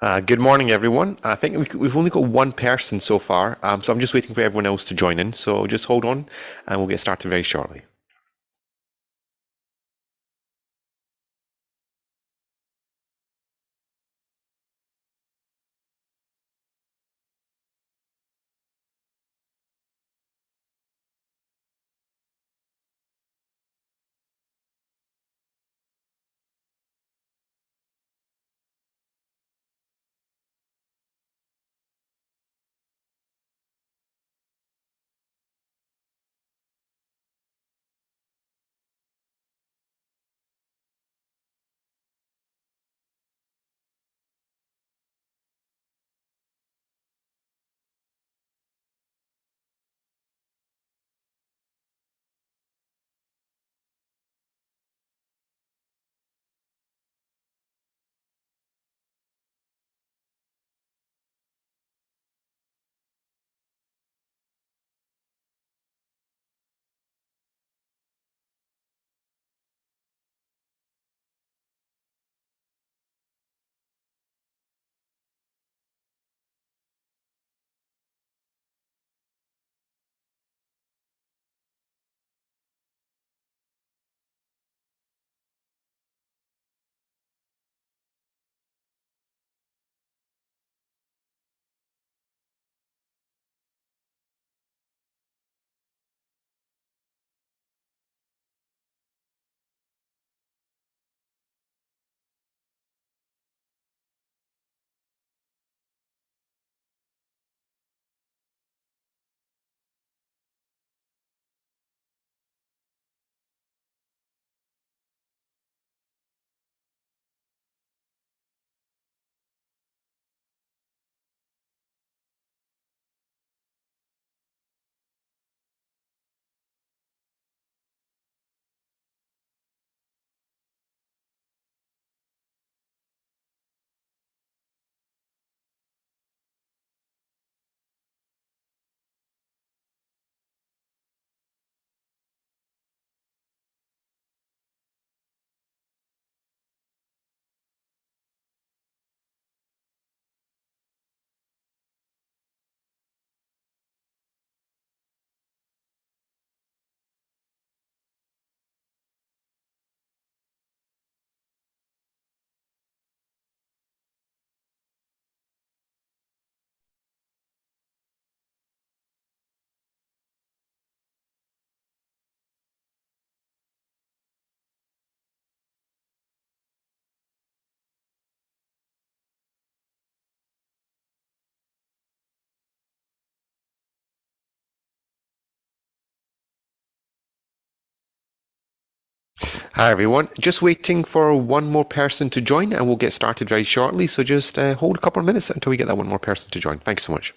Good morning, everyone. I think we've only got one person so far, so I'm just waiting for everyone else to join in. So just hold on, and we'll get started very shortly. Hi, everyone. Just waiting for one more person to join, and we'll get started very shortly. So just hold a couple of minutes until we get that one more person to join. Thanks so much.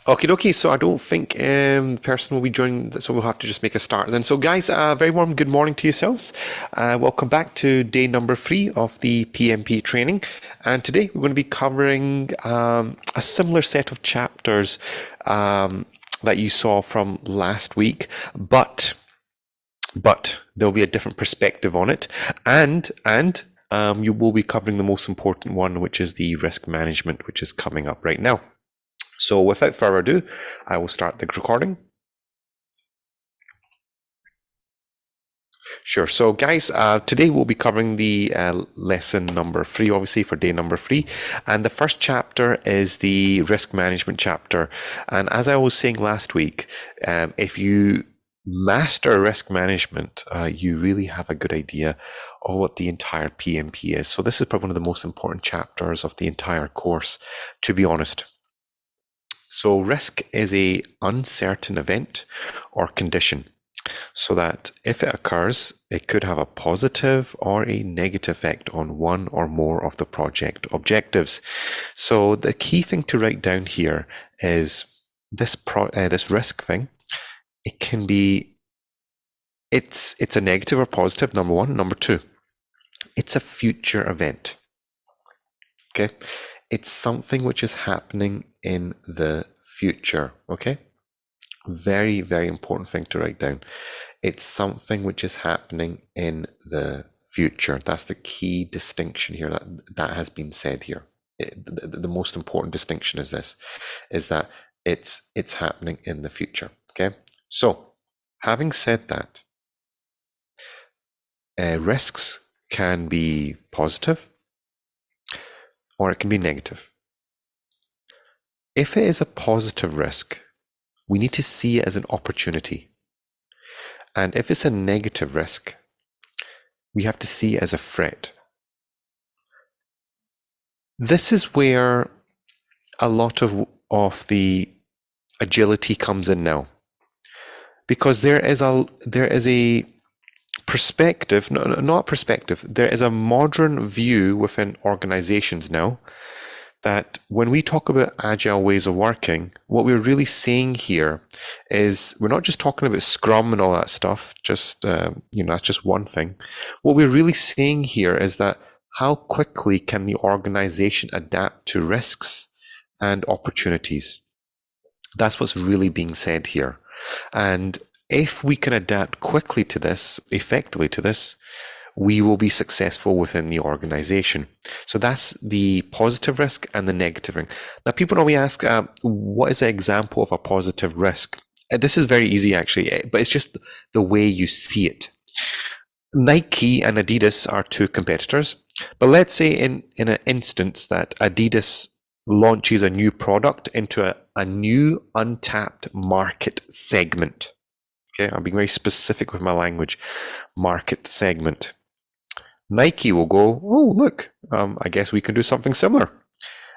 Okie dokie, so I don't think the person will be joining, so we'll have to just make a start then. So guys, very warm good morning to yourselves. Welcome back to day number 3 of the PMP training. And today we're going to be covering a similar set of chapters that you saw from last week, but there'll be a different perspective on it. And you will be covering the most important one, which is the risk management, which is coming up right now. So without further ado, I will start the recording. Sure. So guys, today we'll be covering the lesson number 3, obviously for day number 3. And the first chapter is the risk management chapter. And as I was saying last week, if you master risk management, you really have a good idea of what the entire PMP is. So this is probably one of the most important chapters of the entire course, to be honest. So risk is a uncertain event or condition, so that if it occurs, it could have a positive or a negative effect on one or more of the project objectives. So the key thing to write down here is this risk thing. It can be it's a negative or positive, number one. Number two, it's a future event. Okay. It's something which is happening in the future, okay? Very, very important thing to write down. It's something which is happening in the future. That's the key distinction here that has been said here. The most important distinction is this, is that it's happening in the future, okay? So, having said that, risks can be positive, or it can be negative. If it is a positive risk, we need to see it as an opportunity. And if it's a negative risk, we have to see it as a threat. This is where a lot of the agility comes in now. Because there is a perspective, not perspective, there is a modern view within organizations now that when we talk about agile ways of working, what we're really saying here is we're not just talking about Scrum and all that stuff, just, that's just one thing. What we're really saying here is that how quickly can the organization adapt to risks and opportunities? That's what's really being said here. And if we can adapt quickly to this, effectively to this, we will be successful within the organization. So that's the positive risk and the negative risk. Now, people normally ask, what is an example of a positive risk? This is very easy, actually, but it's just the way you see it. Nike and Adidas are two competitors, but let's say in an instance that Adidas launches a new product into a new untapped market segment. Okay, I'm being very specific with my language. Market segment. Nike will go, oh, look, I guess we can do something similar.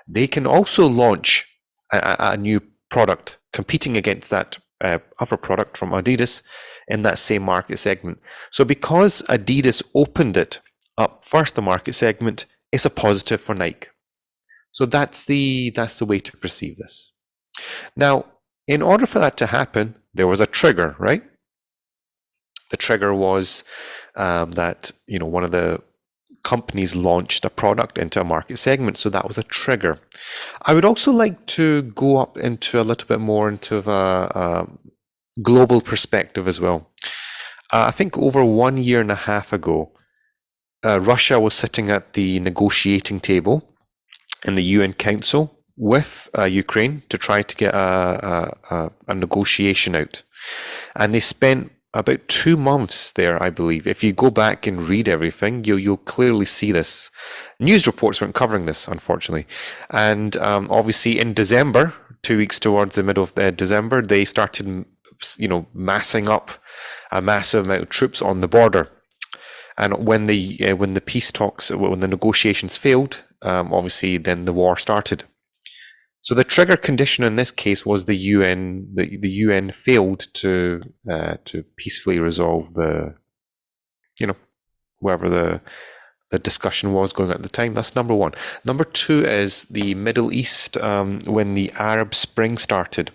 They can also launch a new product competing against that other product from Adidas in that same market segment. So because Adidas opened it up first, the market segment, it's a positive for Nike. So that's the way to perceive this. Now, in order for that to happen, there was a trigger, right? The trigger was that one of the companies launched a product into a market segment, so that was a trigger. I would also like to go up into a little bit more into a global perspective as well. I think over 1.5 years ago, Russia was sitting at the negotiating table in the UN Council with Ukraine to try to get a negotiation out, and they spent about 2 months there, I believe. If you go back and read everything, you'll clearly see this. News reports weren't covering this, unfortunately. And obviously in December, 2 weeks towards the middle of December, they started, massing up a massive amount of troops on the border. And when the peace talks, when the negotiations failed, obviously then the war started. So the trigger condition in this case was the UN. The UN failed to peacefully resolve whoever the the discussion was going at the time. That's number one. Number two is the Middle East, when the Arab Spring started.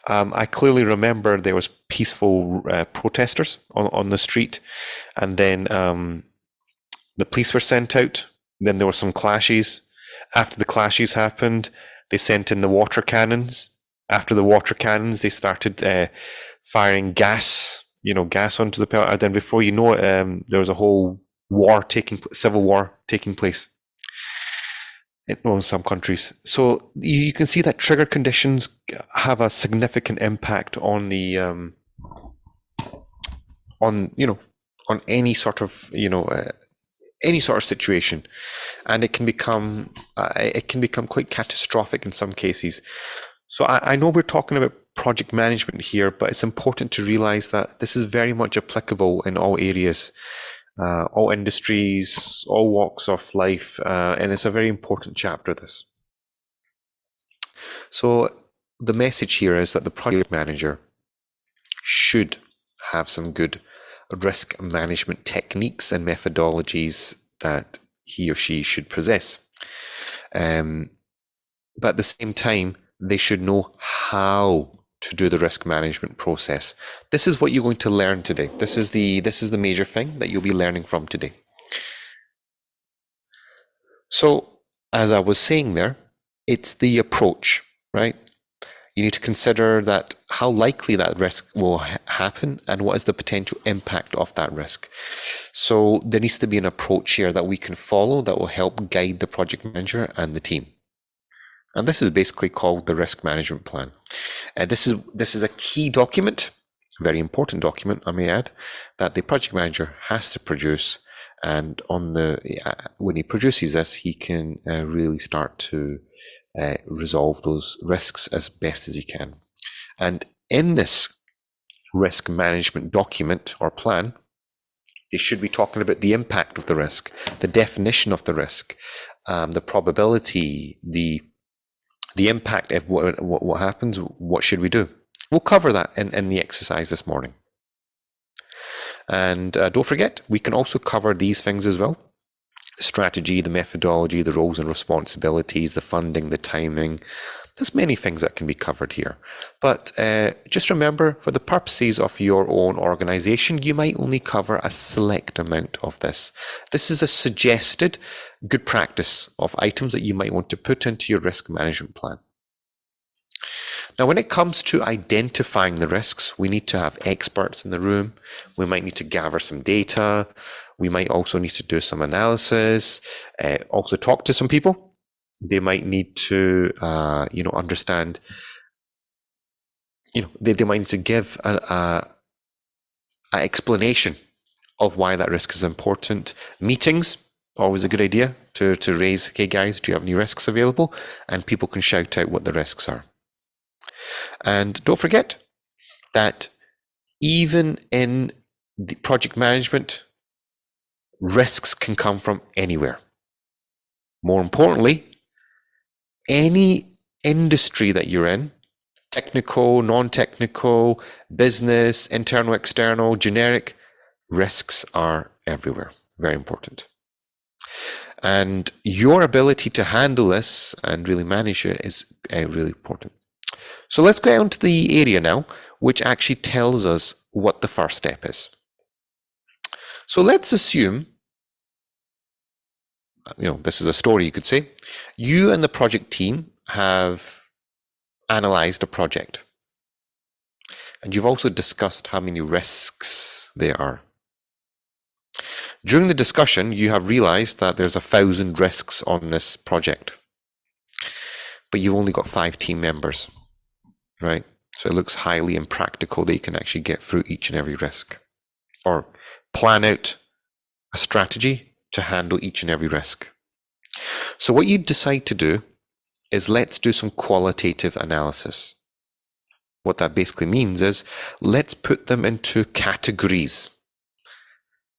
I clearly remember there was peaceful protesters on the street, and then the police were sent out. Then there were some clashes. After the clashes happened, they sent in the water cannons. After the water cannons, they started firing gas, gas onto the pellet. And then before you know it, there was a whole civil war taking place in some countries. So you can see that trigger conditions have a significant impact on the on any sort of situation, and it can become quite catastrophic in some cases. So I know we're talking about project management here, but it's important to realize that this is very much applicable in all areas, all industries, all walks of life, and it's a very important chapter, this. So the message here is that the project manager should have some good risk management techniques and methodologies that he or she should possess. But at the same time, they should know how to do the risk management process. This is what you're going to learn today. This is the major thing that you'll be learning from today. So, as I was saying there, it's the approach, right? You need to consider that how likely that risk will happen and what is the potential impact of that risk. So there needs to be an approach here that we can follow that will help guide the project manager and the team. And this is basically called the risk management plan. And this is a key document, very important document, I may add, that the project manager has to produce. And when he produces this, he can really start to resolve those risks as best as he can. And in this risk management document or plan, they should be talking about the impact of the risk, the definition of the risk, the probability, the impact of what happens, what should we do. We'll cover that in the exercise this morning. And don't forget, we can also cover these things as well. The strategy, the methodology, the roles and responsibilities, the funding, the timing. There's many things that can be covered here. But just remember, for the purposes of your own organization, you might only cover a select amount of this. This is a suggested good practice of items that you might want to put into your risk management plan. Now, when it comes to identifying the risks, we need to have experts in the room. We might need to gather some data. We might also need to do some analysis, also talk to some people. They might need to, understand, they might need to give an explanation of why that risk is important. Meetings, always a good idea to raise, okay, guys, do you have any risks available? And people can shout out what the risks are. And don't forget that even in the project management, risks can come from anywhere. More importantly, any industry that you're in, technical, non-technical, business, internal, external, generic, risks are everywhere. Very important. And your ability to handle this and really manage it is really important. So let's go on to the area now, which actually tells us what the first step is. So let's assume, this is a story, you could say. You and the project team have analyzed a project. And you've also discussed how many risks there are. During the discussion, you have realized that there's 1,000 risks on this project. But you've only got 5 team members, right? So it looks highly impractical that you can actually get through each and every risk. Or plan out a strategy to handle each and every risk. So what you decide to do is let's do some qualitative analysis. What that basically means is let's put them into categories: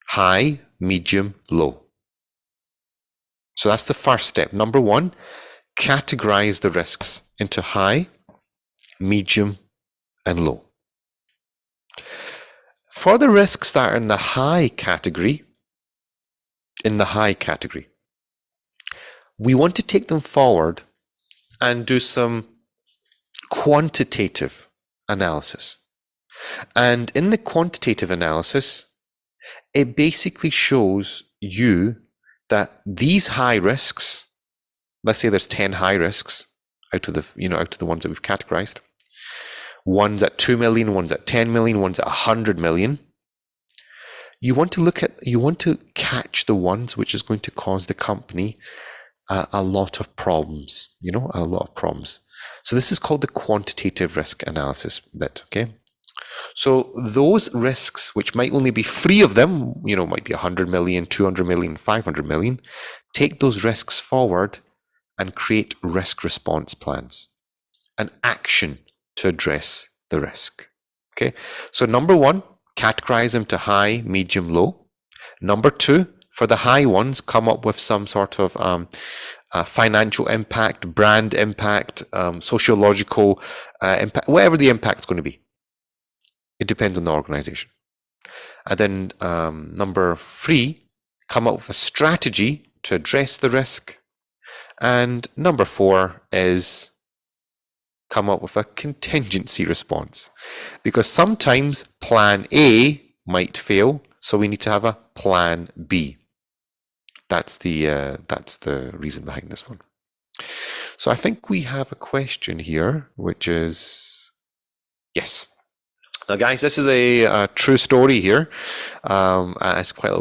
high, medium, low. So that's the first step. Number 1, categorize the risks into high, medium, and low. For the risks that are in the high category, in the high category. We want to take them forward and do some quantitative analysis. And in the quantitative analysis, it basically shows you that these high risks, let's say there's 10 high risks out of the ones that we've categorized. One's at 2 million, one's at 10 million, one's at 100 million. You want to catch the ones which is going to cause the company a lot of problems, a lot of problems. So this is called the quantitative risk analysis bit, okay? So those risks, which might only be 3 of them, might be 100 million, 200 million, 500 million, take those risks forward and create risk response plans, an action to address the risk. Okay, so number 1, categorize them to high, medium, low. Number 2, for the high ones, come up with some sort of financial impact, brand impact, sociological impact, whatever the impact's going to be. It depends on the organization. And then number 3, come up with a strategy to address the risk. And number 4 is come up with a contingency response, because sometimes plan A might fail, so we need to have a plan B. That's the reason behind this one. So I think we have a question here, which is yes. Now, guys, this is a true story here. It's quite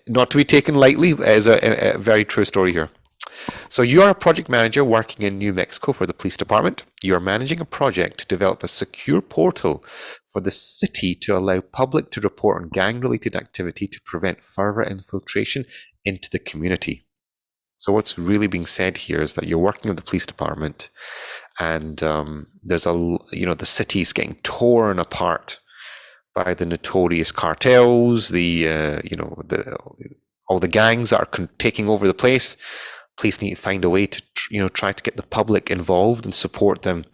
not to be taken lightly. It's a very true story here. So you are a project manager working in New Mexico for the police department. You are managing a project to develop a secure portal for the city to allow public to report on gang-related activity to prevent further infiltration into the community. So what's really being said here is that you're working with the police department, and there's the city's getting torn apart by the notorious cartels, all the gangs that are taking over the place. Police need to find a way to try to get the public involved and support them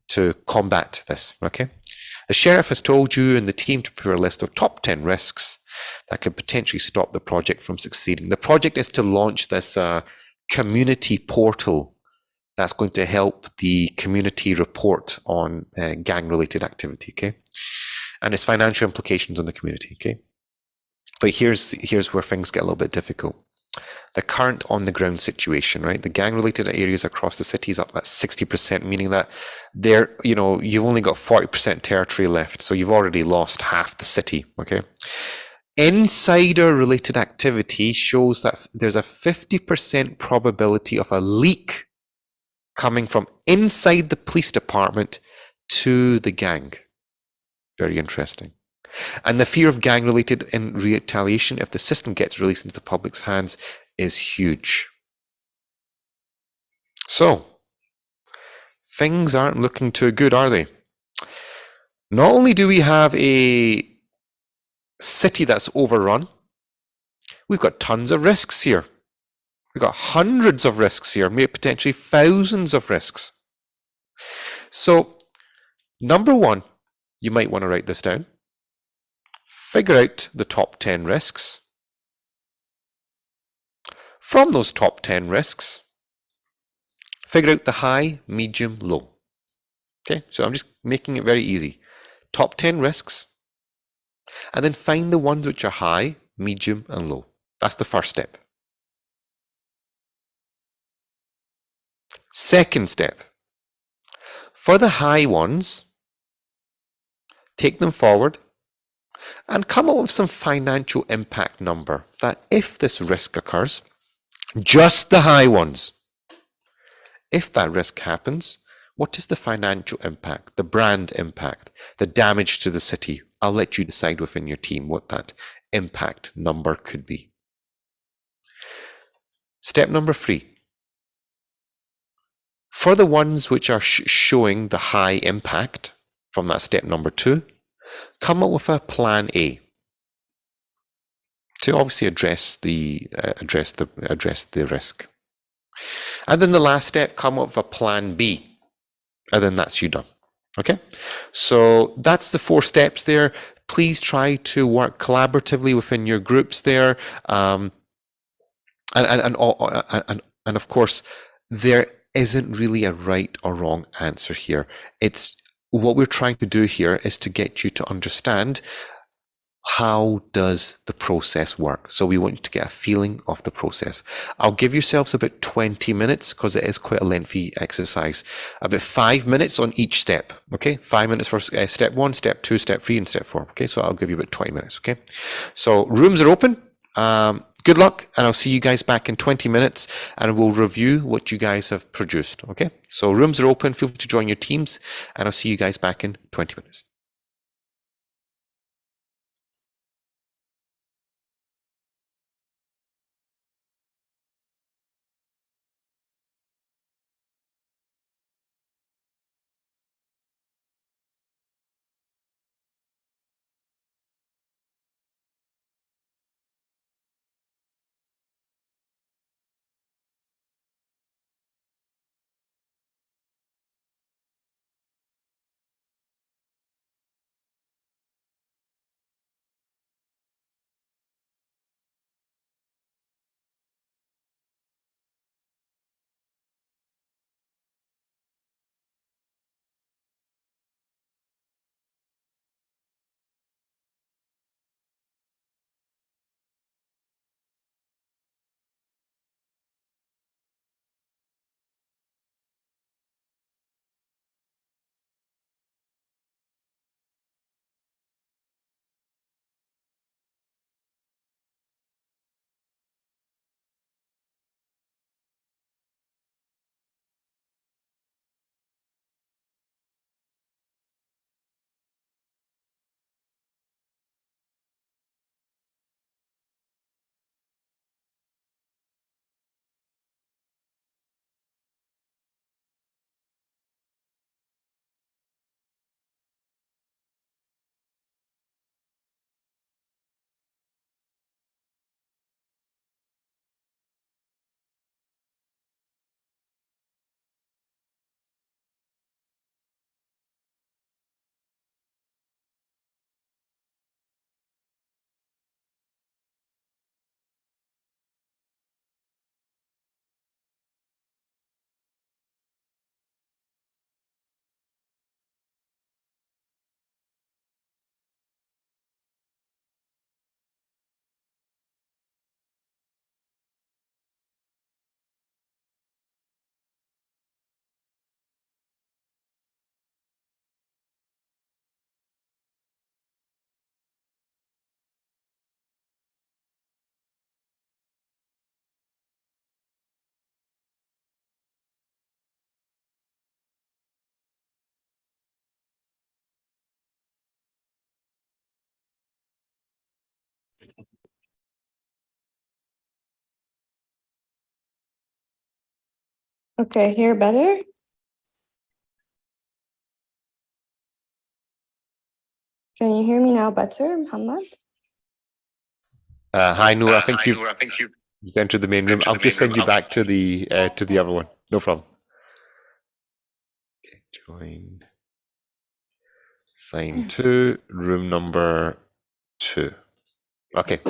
to combat this. Okay, the sheriff has told you and the team to prepare a list of top 10 risks that could potentially stop the project from succeeding. The project is to launch this community portal that's going to help the community report on gang-related activity. Okay, and its financial implications on the community. Okay, but here's where things get a little bit difficult. The current on-the-ground situation, right? The gang-related areas across the city is up at 60%, meaning that you've only got 40% territory left, so you've already lost half the city. Okay. Insider-related activity shows that there's a 50% probability of a leak coming from inside the police department to the gang. Very interesting. And the fear of gang-related in retaliation, if the system gets released into the public's hands, is huge. So, things aren't looking too good, are they? Not only do we have a city that's overrun, we've got tons of risks here. We've got hundreds of risks here, maybe potentially thousands of risks. So, number 1, you might want to write this down. Figure out the top 10 risks. From those top 10 risks, figure out the high, medium, low. Okay, so I'm just making it very easy. Top 10 risks, and then find the ones which are high, medium, and low. That's the first step. Second step, for the high ones, take them forward and come up with some financial impact number that if this risk occurs, just the high ones, if that risk happens, what is the financial impact, the brand impact, the damage to the city? I'll let you decide within your team what that impact number could be. Step number 3. For the ones which are showing the high impact from that step number 2, come up with a plan A to obviously address the risk. And then the last step, come up with a plan B, and then that's you done. Okay, so that's the 4 steps there. Please try to work collaboratively within your groups there. And of course, there isn't really a right or wrong answer here. It's what we're trying to do here is to get you to understand how does the process work. So we want you to get a feeling of the process. I'll give yourselves about 20 minutes because it is quite a lengthy exercise. About 5 minutes on each step. Okay, 5 minutes for step 1, step 2, step 3, and step 4. Okay, so I'll give you about 20 minutes. Okay, so rooms are open. Good luck, and I'll see you guys back in 20 minutes, and we'll review what you guys have produced. Okay, so rooms are open. Feel free to join your teams, and I'll see you guys back in 20 minutes. Okay, here better? Can you hear me now better, Muhammad? Hi, Noor. I think you've entered the main room. I'll just send you back to the other one. No problem. Okay, join. Sign 2, room number 2. Okay.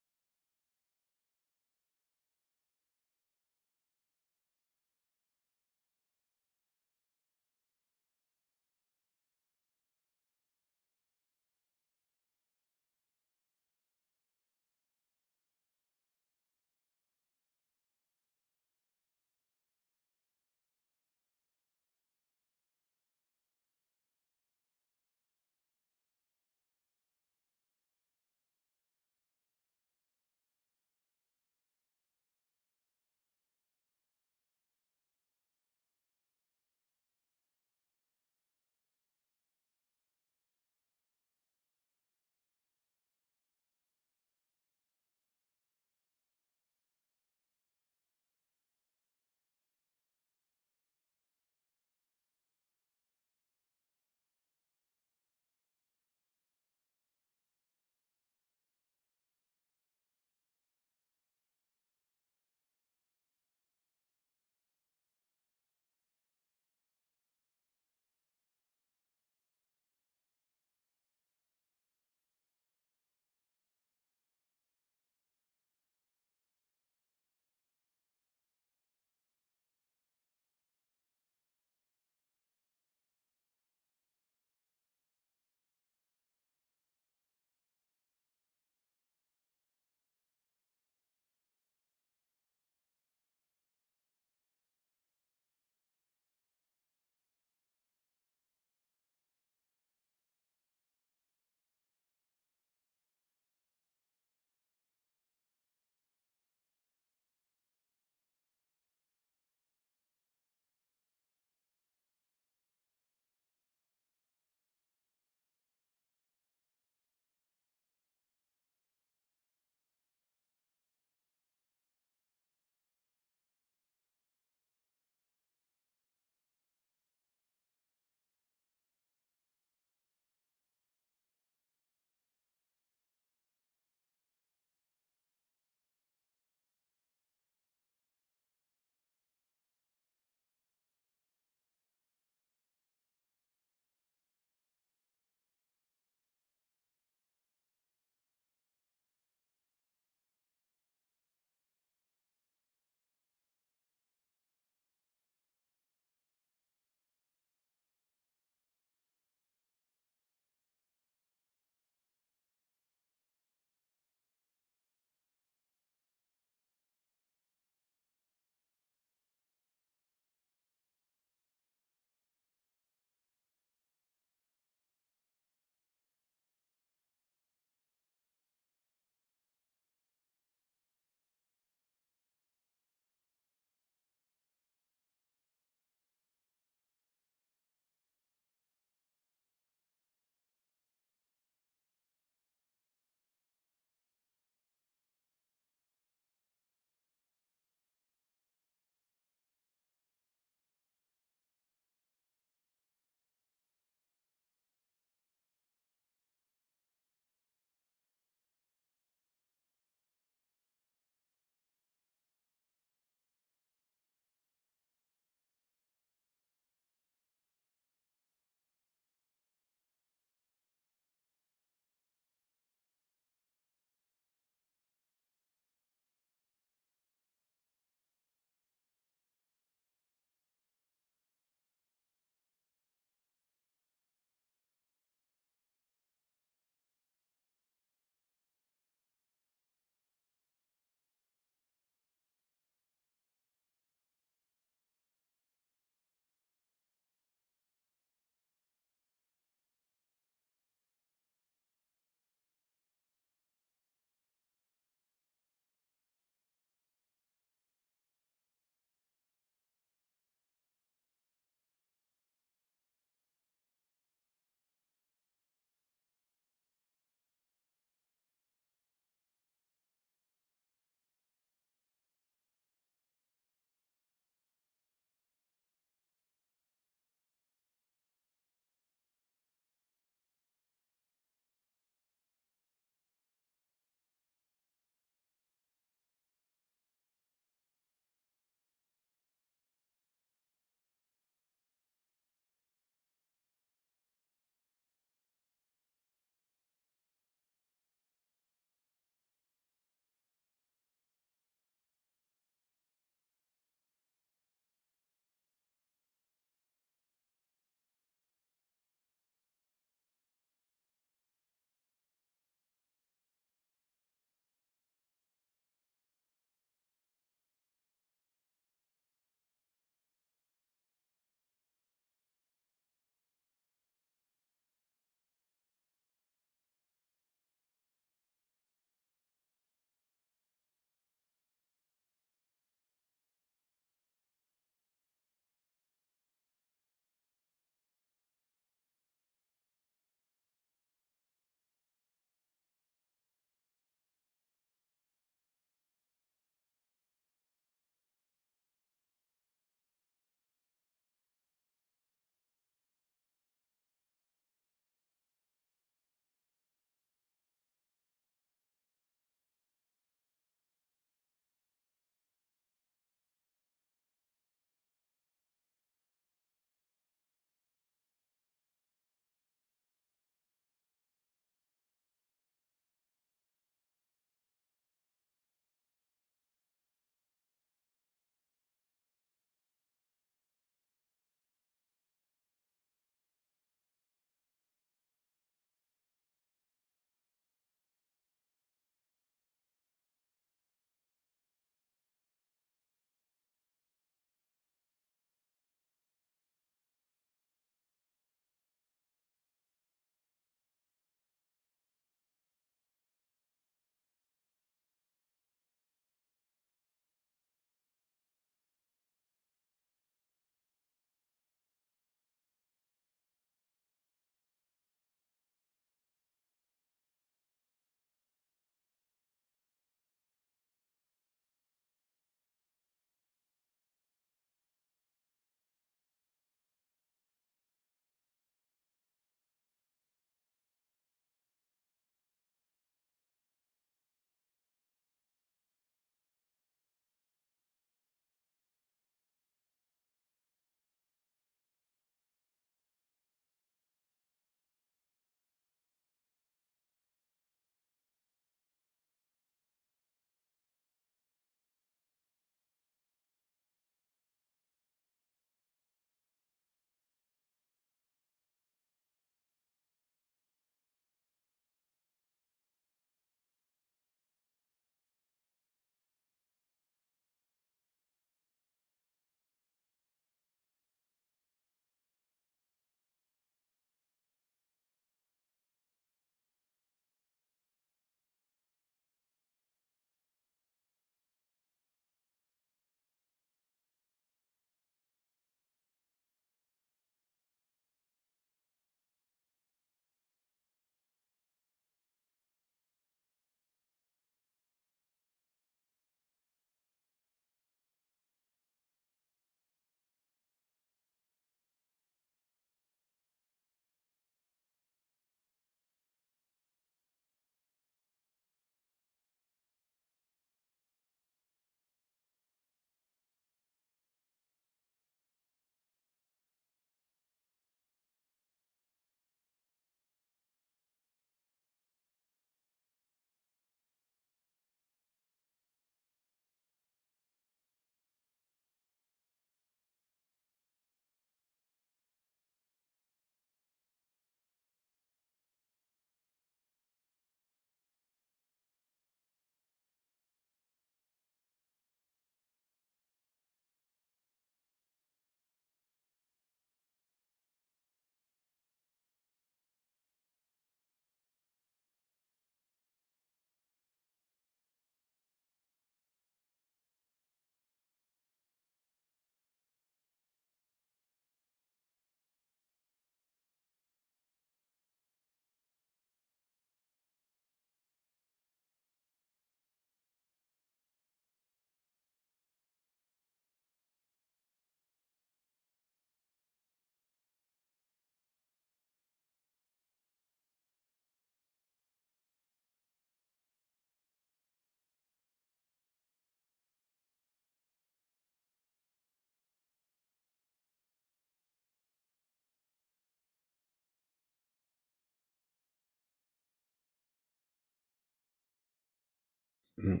Hi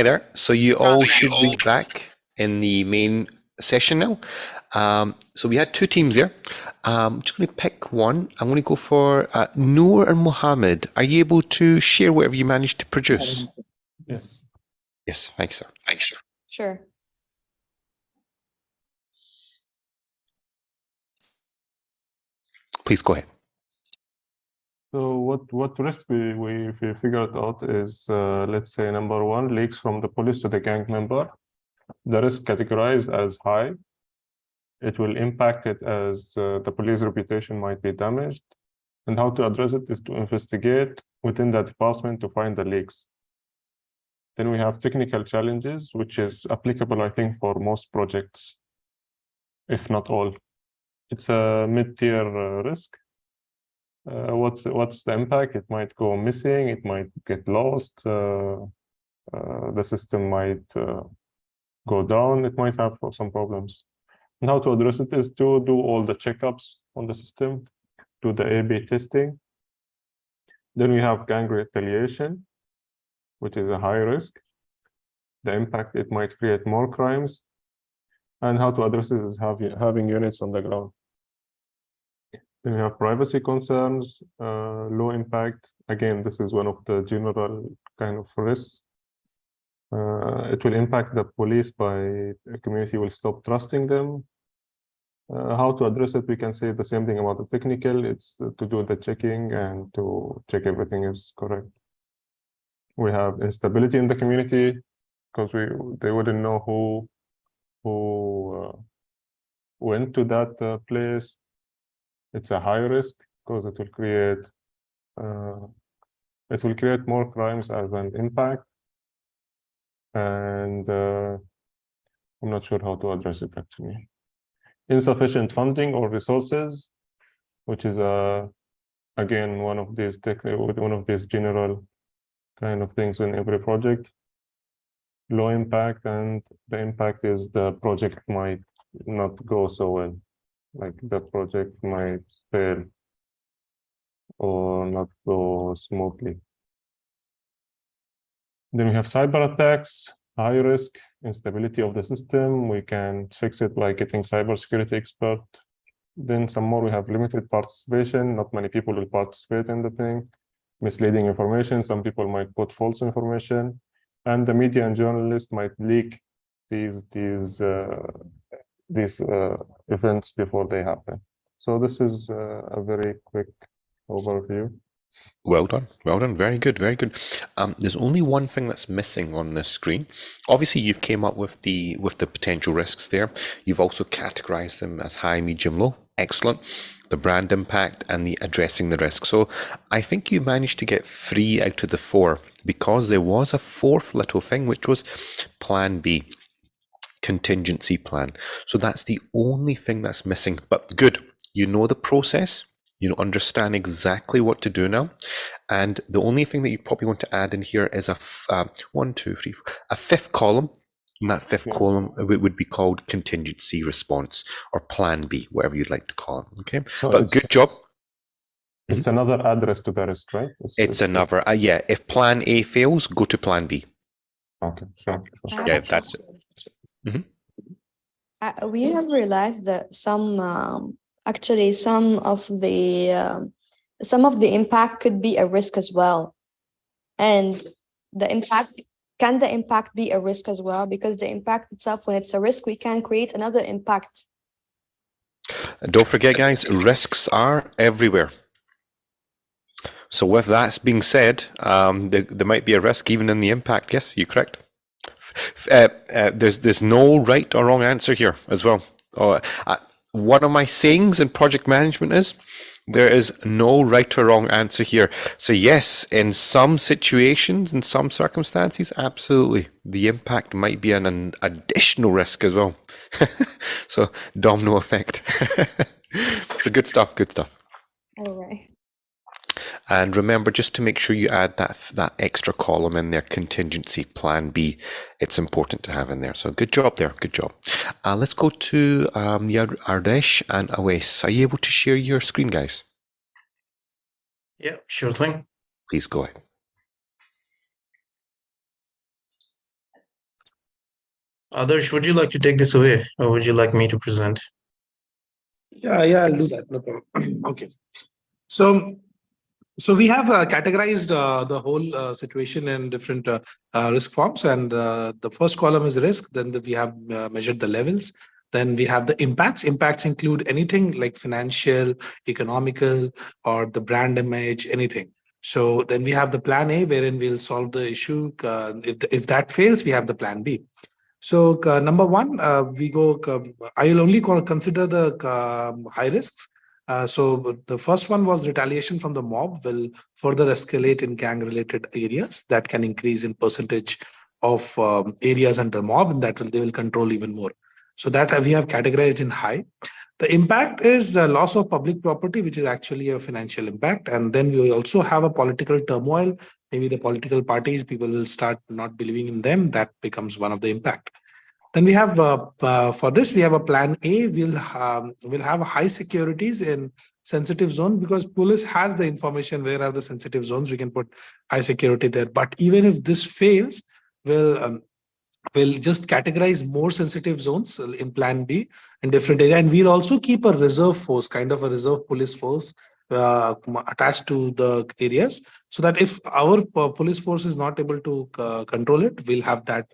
there. So you all should be back in the main session now. So we had two teams here. I'm just going to pick one. I'm going to go for Noor and Mohammed. Are you able to share whatever you managed to produce? Yes. Yes, thanks, sir. Sure. Please go ahead. So what risk we figured out is, let's say number one, leaks from the police to the gang member. The risk categorized as high. It will impact it as the police reputation might be damaged. And how to address it is to investigate within that department to find the leaks. Then we have technical challenges, which is applicable, I think, for most projects, if not all. It's a mid-tier risk. What's the impact? It might go missing, it might get lost, the system might go down, it might have some problems. And how to address it is to do all the checkups on the system, do the A/B testing. Then we have gang retaliation, which is a high risk. The impact, it might create more crimes. And how to address it is having units on the ground. Then we have privacy concerns, low impact. Again, this is one of the general kind of risks. It will impact the police by the community will stop trusting them. How to address it, we can say the same thing about the technical. It's to do the checking and to check everything is correct. We have instability in the community because they wouldn't know who went to that place. It's a high risk because it will create more crimes as an impact, and I'm not sure how to address it actually. Insufficient funding or resources, which is again one of these general kind of things in every project. Low impact, and the impact is the project might not go so well. Like the project might fail or not go smoothly. Then we have cyber attacks, high risk, instability of the system. We can fix it by getting cybersecurity expert. Then some more, we have limited participation. Not many people will participate in the thing. Misleading information. Some people might put false information. And the media and journalists might leak these events before they happen. So this is a very quick overview. Well done, very good, very good. There's only one thing that's missing on this screen. Obviously, you've came up with the potential risks there. You've also categorized them as high, medium, low. Excellent. The brand impact and the addressing the risk. So I think you managed to get 3 out of the 4 because there was a 4th little thing, which was Plan B. Contingency plan. So that's the only thing that's missing, but good. You know the process, you understand exactly what to do now. And the only thing that you probably want to add in here is a 5th column. And that 5th column would be called contingency response or plan B, whatever you'd like to call it. Okay, so but good job. It's another address to the risk, right? It's another, yeah. If plan A fails, go to plan B. Okay, sure. Yeah, that's it. We have realized that some of the impact could be a risk as well, and the impact be a risk as well, because the impact itself, when it's a risk, we can create another impact. Don't forget, guys, risks are everywhere. So with that being said, there might be a risk even in the impact. Yes, you're correct. There's no right or wrong answer here as well. One of my sayings in project management is there is no right or wrong answer here. So yes, in some situations, in some circumstances, absolutely, the impact might be an additional risk as well. So domino effect. So good stuff. All right. And remember, just to make sure you add that extra column in there, contingency plan B. It's important to have in there. So good job there. Good job. Let's go to Ardesh and Awais. Are you able to share your screen, guys? Yeah, sure thing. Please go ahead. Adarsh, would you like to take this away, or would you like me to present? Yeah, I'll do that. No problem. Okay. So we have categorized the whole situation in different risk forms, and the first column is risk. Then we have measured the levels. Then we have the impacts. Impacts include anything like financial, economical, or the brand image, anything. So then we have the plan A, wherein we'll solve the issue. If that fails, we have the plan B. So number one, we go. I will only consider the high risks. So the first one was retaliation from the mob will further escalate in gang-related areas that can increase in percentage of areas under mob, and they will control even more. So that we have categorized in high. The impact is the loss of public property, which is actually a financial impact, and then we also have a political turmoil. Maybe the political parties, people will start not believing in them. That becomes one of the impact. Then we have for this we have a plan A. We'll have high securities in sensitive zone because police has the information where are the sensitive zones. We can put high security there. But even if this fails, we'll just categorize more sensitive zones in plan B in different area, and we'll also keep a reserve force, kind of a reserve police force attached to the areas, so that if our police force is not able to control it, we'll have that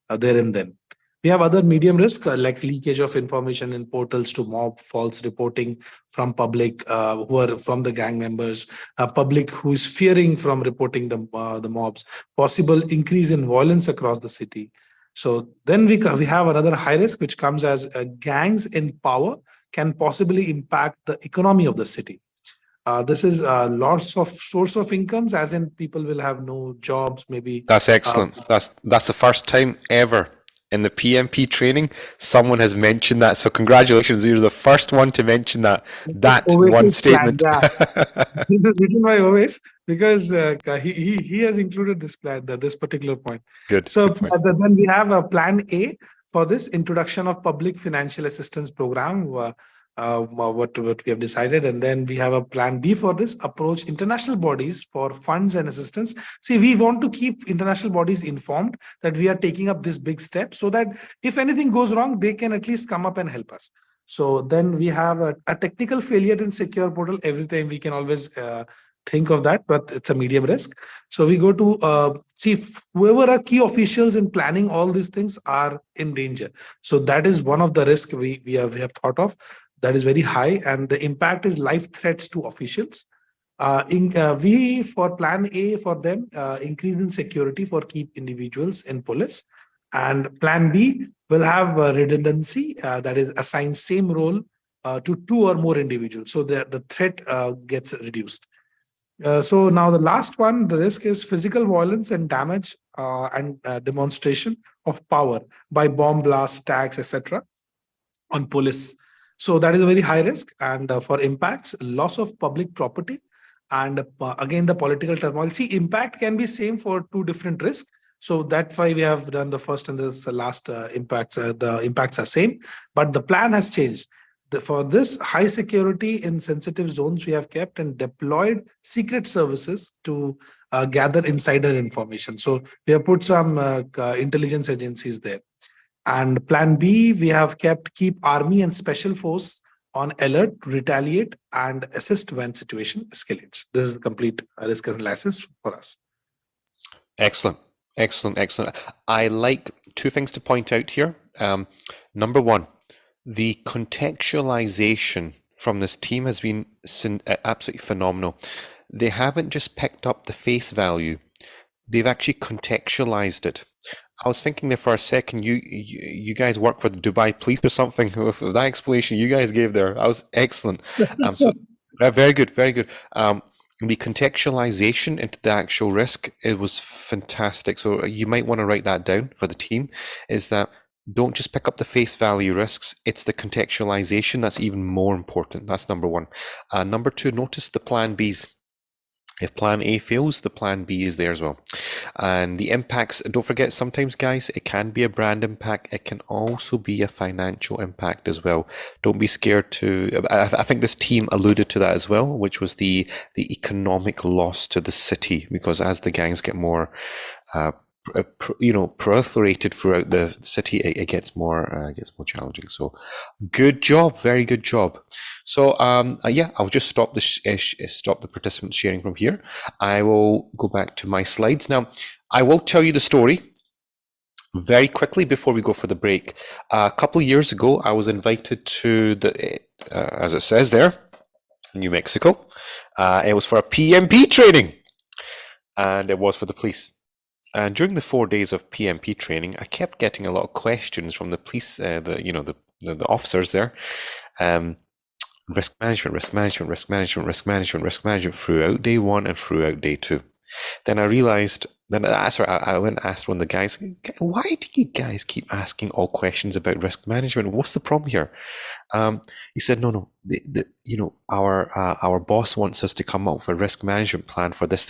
there and then. We have other medium risk like leakage of information in portals to mob, false reporting from public who are from the gang members, public who is fearing from reporting the mobs, possible increase in violence across the city. So then we have another high risk which comes as gangs in power can possibly impact the economy of the city. This is loss of source of incomes, as in people will have no jobs. Maybe that's excellent. That's the first time ever in the PMP training someone has mentioned that. So congratulations, you're the first one to mention that one statement. Plan, yeah. Written by always because he has included this plan, this particular point. Good. So good point. Then we have a plan A for this introduction of public financial assistance program. What we have decided, and then we have a plan B for this, approach international bodies for funds and assistance. See, we want to keep international bodies informed that we are taking up this big step, so that if anything goes wrong, they can at least come up and help us. So then we have a technical failure in secure portal. Every time we can always think of that, but it's a medium risk. So we go to see whoever are key officials in planning all these things are in danger. So that is one of the risks we have thought of. That is very high, and the impact is life threats to officials. We for plan A for them increase in security for key individuals in police, and plan B will have redundancy, that is assign same role to two or more individuals, so the threat gets reduced. So now the last one, the risk is physical violence and damage and demonstration of power by bomb blast, attacks, etc. on police. So that is a very high risk. And for impacts, loss of public property, and again the political turmoil. See, impact can be same for two different risks. So that's why we have done the first and the last impacts. The impacts are same, but the plan has changed. For this high security in sensitive zones, we have kept and deployed secret services to gather insider information. So we have put some intelligence agencies there. And plan B, we have keep army and special force on alert, retaliate, and assist when situation escalates. This is the complete risk analysis for us. Excellent. I like two things to point out here. Number one, the contextualization from this team has been absolutely phenomenal. They haven't just picked up the face value, they've actually contextualized it. I was thinking there for a second, you guys work for the Dubai police or something. With that explanation you guys gave there, that was excellent. So very good. The contextualization into the actual risk, it was fantastic. So you might want to write that down for the team, is that Don't just pick up the face value risks. It's the contextualization that's even more important. That's number one. Number two, notice the plan Bs. If plan A fails, the plan B is there as well. And the impacts, don't forget, sometimes, guys, it can be a brand impact. It can also be a financial impact as well. Don't be scared to, I think this team alluded to that as well, which was the economic loss to the city, because as the gangs get more proliferated throughout the city, it gets more challenging. So good job, very good job. So yeah, I'll just stop the participant sharing from here. I will go back to my slides now. I will tell you the story very quickly before we go for the break. A couple of years ago, I was invited to the as it says there, New Mexico. It was for a PMP training, and it was for the police. And during the 4 days of PMP training, I kept getting a lot of questions from the police, the officers there. Risk management throughout day one and throughout day two. Then I realized, I went and asked one of the guys, why do you guys keep asking all questions about risk management? What's the problem here? He said, no, our boss wants us to come up with a risk management plan for this.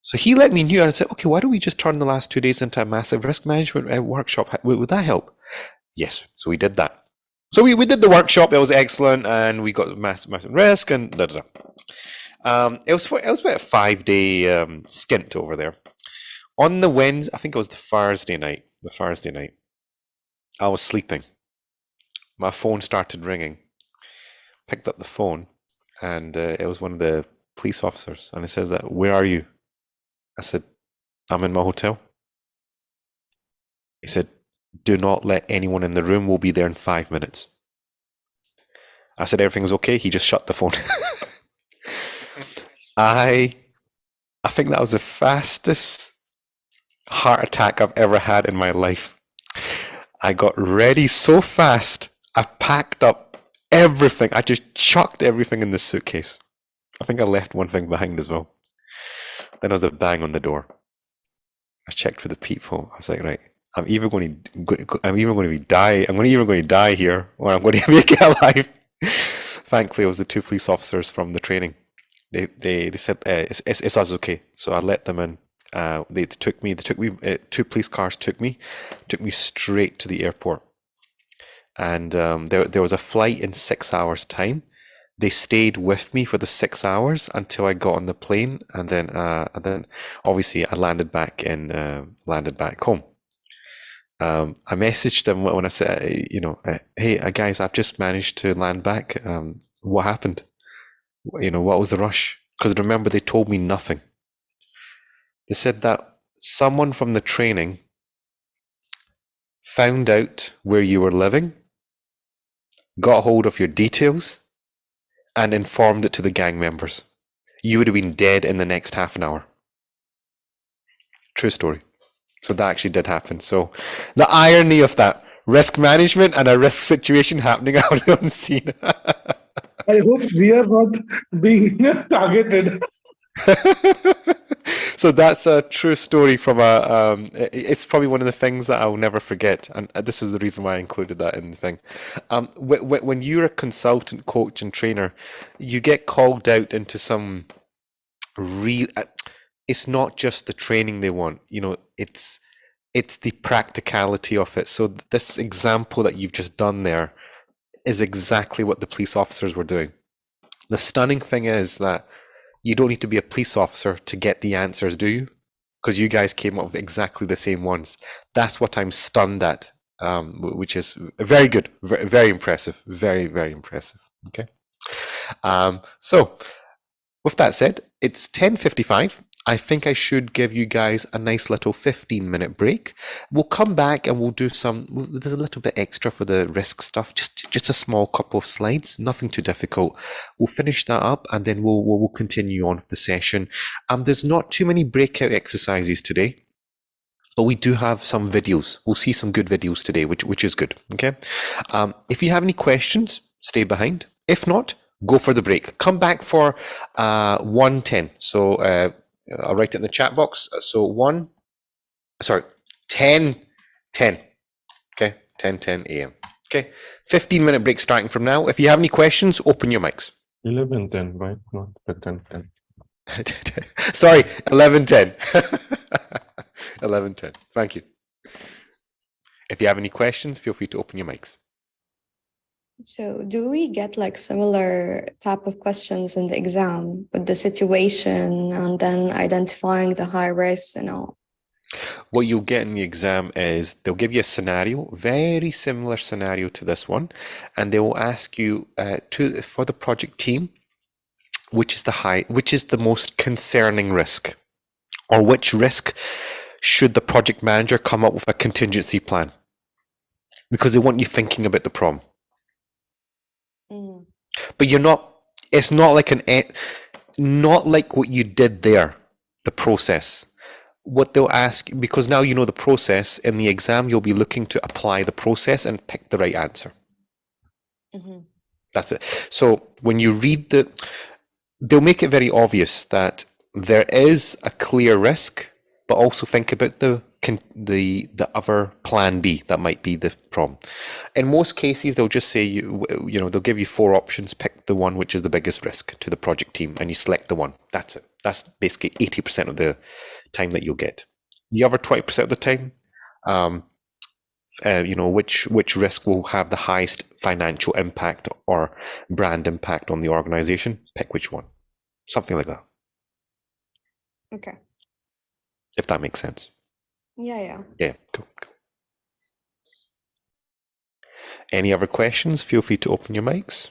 So he let me know, and I said, okay, why don't we just turn the last 2 days into a massive risk management workshop? Would that help? Yes, so we did that. So we did the workshop. It was excellent, and we got massive risk and da da da. It was about a 5-day stint over there. On the Wednesday, I think it was the Thursday night. I was sleeping. My phone started ringing. Picked up the phone, and it was one of the police officers, and it says that, where are you? I said, I'm in my hotel. He said, do not let anyone in the room. We'll be there in 5 minutes. I said, everything's okay. He just shut the phone. I think that was the fastest heart attack I've ever had in my life. I got ready so fast. I packed up everything. I just chucked everything in the suitcase. I think I left one thing behind as well. Then there was a bang on the door. I checked for the peephole. I was like, right, I'm either going to die here, or I'm going to make it alive. Thankfully, it was the 2 police officers from the training. They said it's us, okay. So I let them in. They took me. 2 police cars took me straight to the airport. And there was a flight in 6 hours' time. They stayed with me for the 6 hours until I got on the plane, and then obviously I landed back home. I messaged them when I said, hey guys, I've just managed to land back. What happened? What was the rush? Because remember, they told me nothing. They said that someone from the training found out where you were living, got hold of your details, and informed it to the gang members. You would have been dead in the next half an hour. True story. So that actually did happen. So the irony of that, risk management and a risk situation happening out on scene. I hope we are not being targeted. So that's a true story from it's probably one of the things that I'll never forget, and this is the reason why I included that in the thing. When you're a consultant, coach, and trainer, you get called out into some it's not just the training they want, it's the practicality of it. So this example that you've just done there is exactly what the police officers were doing. The stunning thing is that you don't need to be a police officer to get the answers, do you? Because you guys came up with exactly the same ones. That's what I'm stunned at, which is very good, very, very impressive, very, very impressive. Okay. So with that said, it's 10:55. I think I should give you guys a nice little 15-minute break. We'll come back and we'll do there's a little bit extra for the risk stuff, just a small couple of slides, nothing too difficult. We'll finish that up and then we'll continue on with the session. There's not too many breakout exercises today, but we do have some videos. We'll see some good videos today, which is good, okay? If you have any questions, stay behind. If not, go for the break. Come back for 1:10. So I'll write it in the chat box. So 10:10. Okay, 10:10 a.m. Okay, 15-minute break starting from now. If you have any questions, open your mics. 11:10, right? Not 10:10. Sorry, 11:10. 11:10. Thank you. If you have any questions, feel free to open your mics. So do we get like similar type of questions in the exam with the situation and then identifying the high risk and all? What you'll get in the exam is they'll give you a scenario, very similar scenario to this one, and they will ask you for the project team, which is the most concerning risk, or which risk should the project manager come up with a contingency plan, because they want you thinking about the problem. Mm. But it's not like not like what you did there, the process. What they'll ask, because now you know the process, in the exam you'll be looking to apply the process and pick the right answer. Mhm. That's it. So when you read they'll make it very obvious that there is a clear risk, but also think about the other plan B that might be the problem. In most cases, they'll just say they'll give you 4 options, pick the one which is the biggest risk to the project team, and you select the one. That's it. That's basically 80% of the time that you'll get. The other 20% of the time, which risk will have the highest financial impact or brand impact on the organization, pick which one. Something like that, Okay. if that makes sense. Yeah. Yeah, cool. Any other questions? Feel free to open your mics.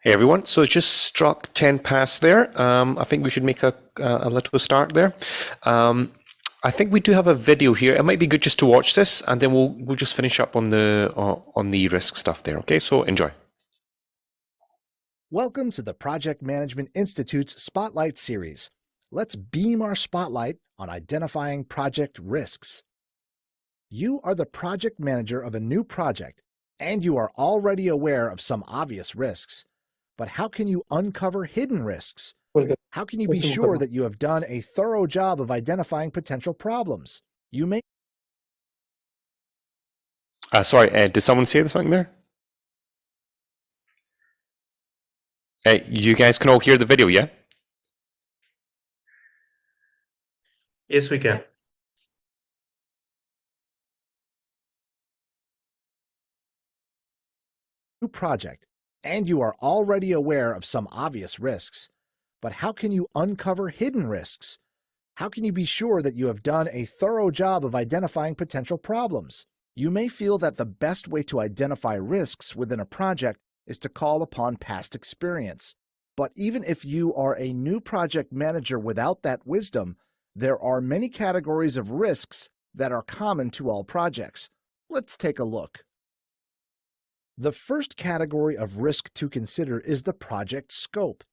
Hey everyone, so it just struck 10 past there. I think we should make a little start there. I think we do have a video here. It might be good just to watch this, and then we'll just finish up on the risk stuff there. Okay, so enjoy. Welcome to the Project Management Institute's Spotlight series. Let's beam our spotlight on identifying project risks. You are the project manager of a new project, and you are already aware of some obvious risks. But how can you uncover hidden risks? How can you be sure that you have done a thorough job of identifying potential problems? You may... Sorry, did someone say something there? You guys can all hear the video, yeah? Yes, we can. New project, and you are already aware of some obvious risks. But how can you uncover hidden risks? How can you be sure that you have done a thorough job of identifying potential problems? You may feel that the best way to identify risks within a project is to call upon past experience. But even if you are a new project manager without that wisdom, there are many categories of risks that are common to all projects. Let's take a look. The first category of risk to consider is the project scope.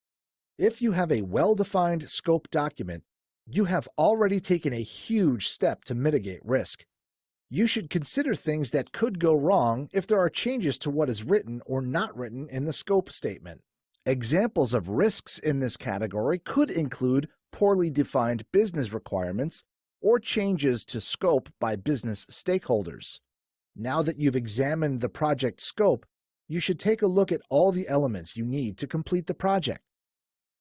If you have a well-defined scope document, you have already taken a huge step to mitigate risk. You should consider things that could go wrong if there are changes to what is written or not written in the scope statement. Examples of risks in this category could include poorly defined business requirements or changes to scope by business stakeholders. Now that you've examined the project scope, you should take a look at all the elements you need to complete the project.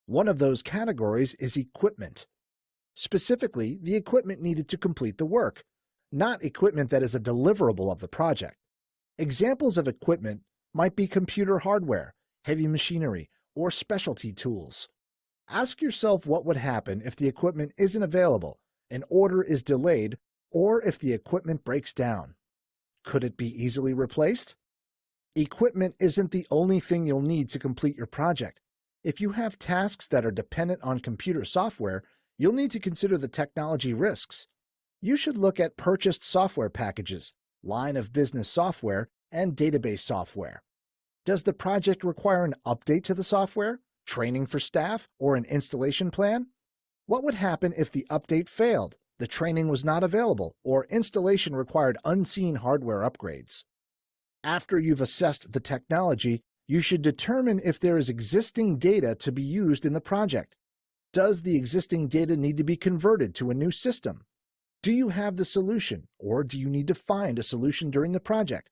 One of those categories is equipment. Specifically, the equipment needed to complete the work, not equipment that is a deliverable of the project. Examples of equipment might be computer hardware, heavy machinery, or specialty tools. Ask yourself what would happen if the equipment isn't available, an order is delayed, or if the equipment breaks down. Could it be easily replaced? Equipment isn't the only thing you'll need to complete your project. If you have tasks that are dependent on computer software, you'll need to consider the technology risks. You should look at purchased software packages, line of business software, and database software. Does the project require an update to the software, training for staff, or an installation plan? What would happen if the update failed, the training was not available, or installation required unseen hardware upgrades? After you've assessed the technology, you should determine if there is existing data to be used in the project. Does the existing data need to be converted to a new system? Do you have the solution, or do you need to find a solution during the project?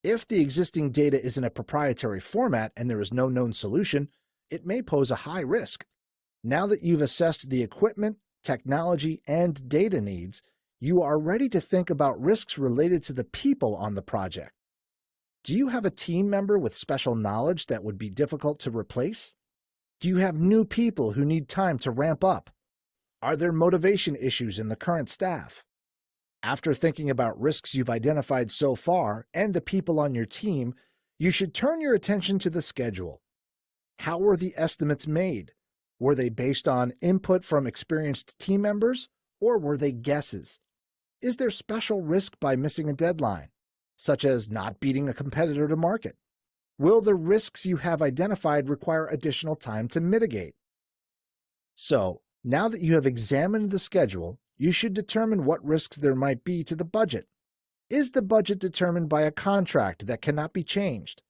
If the existing data is in a proprietary format and there is no known solution, it may pose a high risk. Now that you've assessed the equipment, technology, and data needs, you are ready to think about risks related to the people on the project. Do you have a team member with special knowledge that would be difficult to replace? Do you have new people who need time to ramp up? Are there motivation issues in the current staff? After thinking about risks you've identified so far and the people on your team, you should turn your attention to the schedule. How were the estimates made? Were they based on input from experienced team members, or were they guesses? Is there special risk by missing a deadline, such as not beating a competitor to market? Will the risks you have identified require additional time to mitigate? So, now that you have examined the schedule, you should determine what risks there might be to the budget. Is the budget determined by a contract that cannot be changed?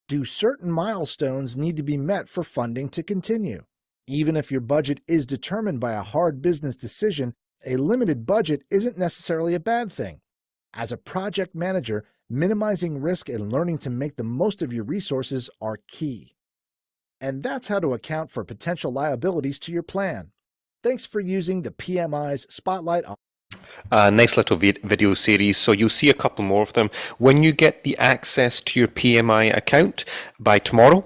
Do certain milestones need to be met for funding to continue? Even if your budget is determined by a hard business decision, a limited budget isn't necessarily a bad thing. As a project manager, minimizing risk and learning to make the most of your resources are key. And that's how to account for potential liabilities to your plan. Thanks for using the PMI's Spotlight on. Nice little video series. So you'll see a couple more of them. When you get the access to your PMI account by tomorrow,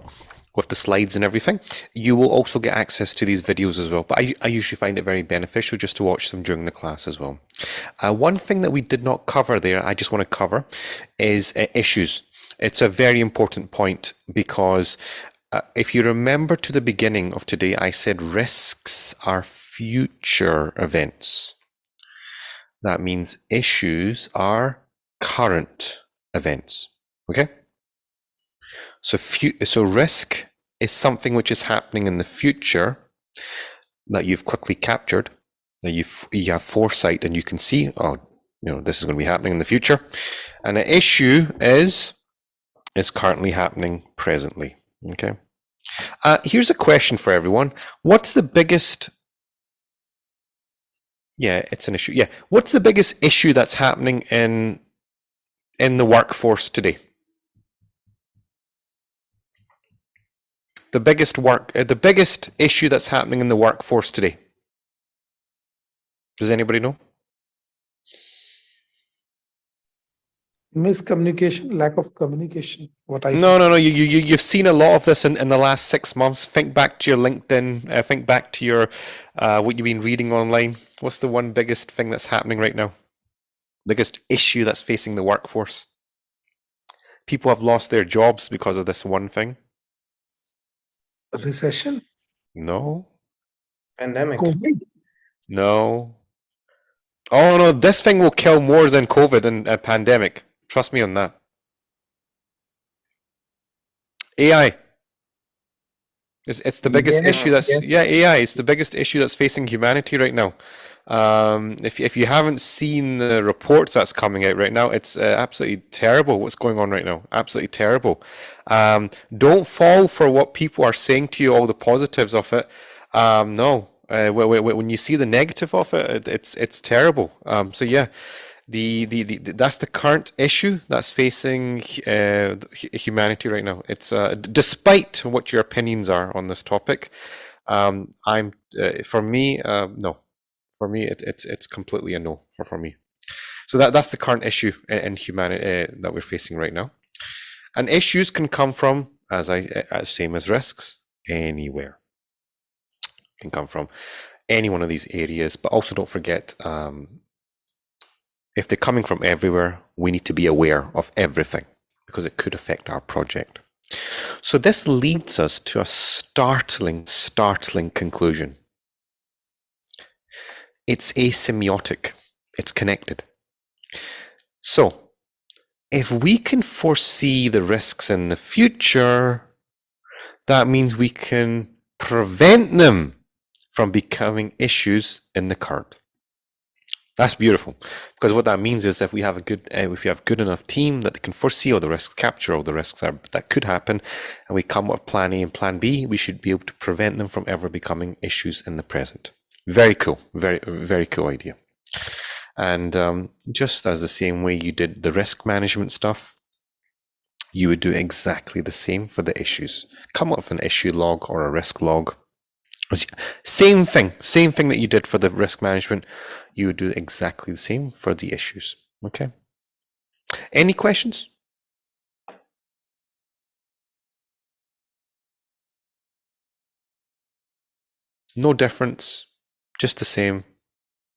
with the slides and everything, you will also get access to these videos as well. But I usually find it very beneficial just to watch them during the class as well. One thing that we did not cover there, I just want to cover, is issues. It's a very important point because if you remember to the beginning of today, I said risks are future events. That means issues are current events. Okay? So risk is something which is happening in the future that you've quickly captured, that you have foresight and you can see, oh, this is going to be happening in the future. And an issue is currently happening presently. Okay. Here's a question for everyone. What's the biggest? Yeah, it's an issue. Yeah. What's the biggest issue that's happening in the workforce today? The biggest issue that's happening in the workforce today. Does anybody know? Miscommunication, lack of communication. No. You've seen a lot of this in the last 6 months. Think back to your LinkedIn. Think back to your what you've been reading online. What's the one biggest thing that's happening right now? Biggest issue that's facing the workforce? People have lost their jobs because of this one thing. Recession? No. Pandemic. COVID? No. Oh no, this thing will kill more than COVID and a pandemic. Trust me on that. AI. It's the biggest issue that's AI. It's the biggest issue that's facing humanity right now. If you haven't seen the reports that's coming out right now, it's absolutely terrible what's going on right now. Absolutely terrible. Don't fall for what people are saying to you, all the positives of it. No. When you see the negative of it, it's terrible. So yeah, that's the current issue that's facing humanity right now. It's despite what your opinions are on this topic, for me, no. For me, it's completely a no for me. So that's the current issue in humanity that we're facing right now. And issues can come from, same as risks, anywhere. Can come from any one of these areas, but also don't forget, if they're coming from everywhere, we need to be aware of everything because it could affect our project. So this leads us to a startling conclusion. It's asemiotic. It's connected. So if we can foresee the risks in the future, that means we can prevent them from becoming issues in the current. That's beautiful, because what that means is if we have a good enough team that they can foresee all the risks, capture all the risks that could happen, and we come up with plan A and plan B, we should be able to prevent them from ever becoming issues in the present. Very cool, very, very cool idea. And just as the same way you did the risk management stuff, you would do exactly the same for the issues. Come up with an issue log or a risk log. Same thing that you did for the risk management, you would do exactly the same for the issues. Okay. Any questions? No difference, just the same.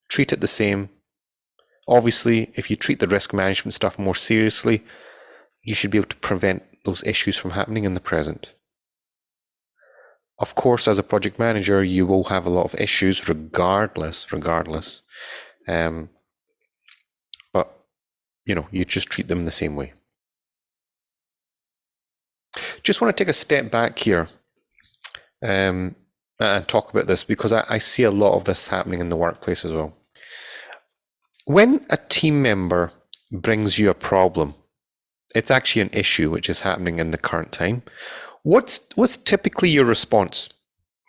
Treat it the same. Obviously, if you treat the risk management stuff more seriously, you should be able to prevent those issues from happening in the present. Of course, as a project manager, you will have a lot of issues regardless. But, you just treat them the same way. Just want to take a step back here and talk about this because I see a lot of this happening in the workplace as well. When a team member brings you a problem, it's actually an issue which is happening in the current time. What's typically your response?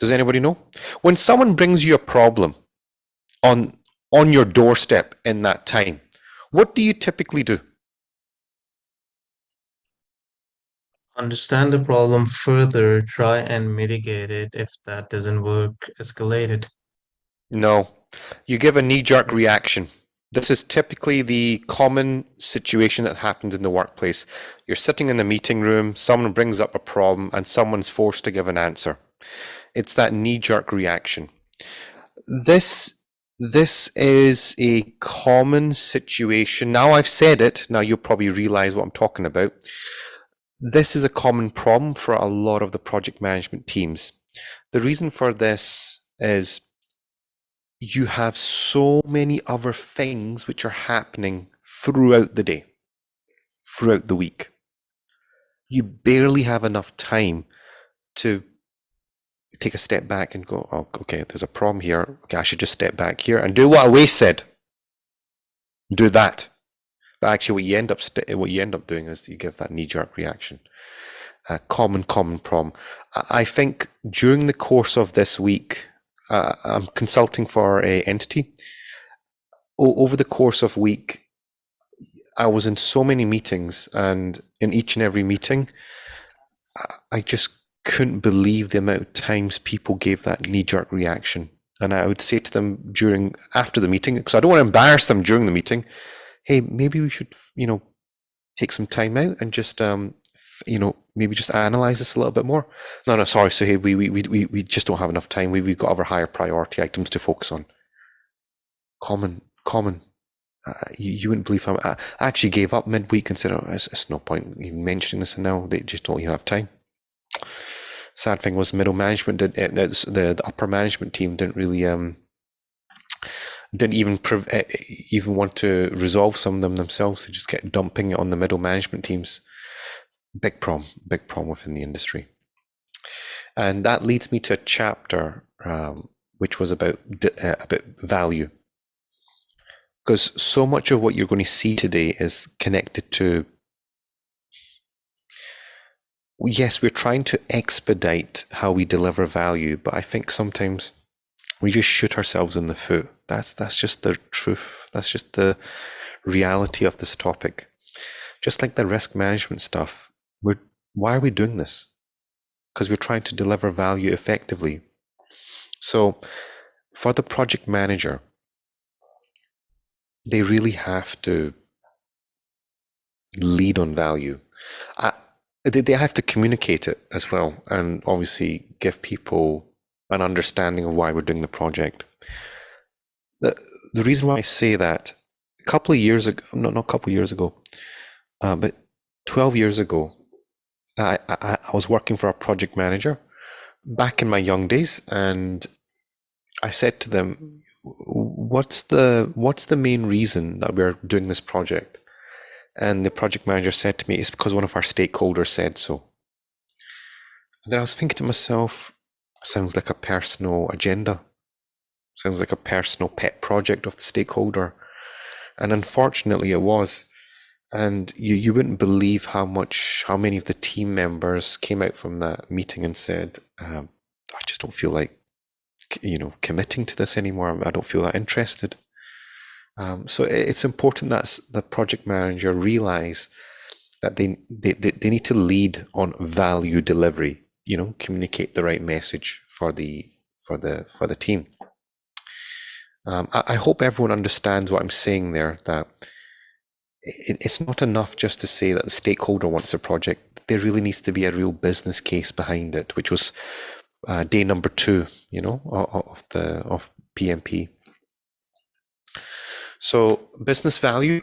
Does anybody know? When someone brings you a problem on your doorstep in that time, what do you typically do? Understand the problem further, try and mitigate it. If that doesn't work, escalate it. No, you give a knee-jerk reaction. This is typically the common situation that happens in the workplace. You're sitting in the meeting room, someone brings up a problem, and someone's forced to give an answer. It's that knee-jerk reaction. This is a common situation. Now I've said it, now you'll probably realize what I'm talking about. This is a common problem for a lot of the project management teams. The reason for this is you have so many other things which are happening throughout the day, throughout the week. You barely have enough time to take a step back and go, oh, okay, there's a problem here. Okay, I should just step back here and do what Awais said. Do that. But actually, what you end up doing is you give that knee-jerk reaction. Common problem. I think during the course of this week, I'm consulting for a entity. Over the course of week, I was in so many meetings, and in each and every meeting, I just couldn't believe the amount of times people gave that knee-jerk reaction. And I would say to them after the meeting, because I don't want to embarrass them during the meeting, hey, maybe we should, take some time out and just, maybe just analyze this a little bit more. No, sorry. So hey, we just don't have enough time. We've got other higher priority items to focus on. Common. You wouldn't believe how I actually gave up midweek and said, oh, it's no point even mentioning this now. They just don't even have time. Sad thing was middle management the upper management team didn't really didn't even want to resolve some of them themselves. They just kept dumping it on the middle management teams. Big problem within the industry. And that leads me to a chapter which was about value, because so much of what you're going to see today is connected to, yes, we're trying to expedite how we deliver value, but I think sometimes we just shoot ourselves in the foot. That's just the truth. That's just the reality of this topic. Just like the risk management stuff, why are we doing this? Because we're trying to deliver value effectively. So for the project manager, they really have to lead on value. They have to communicate it as well, and obviously give people an understanding of why we're doing the project. The reason why I say that, a couple of years ago, not a couple of years ago, but 12 years ago, I was working for a project manager back in my young days, and I said to them, what's the main reason that we're doing this project? And the project manager said to me, it's because one of our stakeholders said so. And then I was thinking to myself, sounds like a personal agenda. Sounds like a personal pet project of the stakeholder. And unfortunately it was. And you wouldn't believe how many of the team members came out from that meeting and said, I just don't feel like, committing to this anymore. I don't feel that interested. So it's important that the project manager realize that they need to lead on value delivery. Communicate the right message for the team. I hope everyone understands what I'm saying there. That it's not enough just to say that the stakeholder wants a project. There really needs to be a real business case behind it, which was day number 2, of PMP. So business value,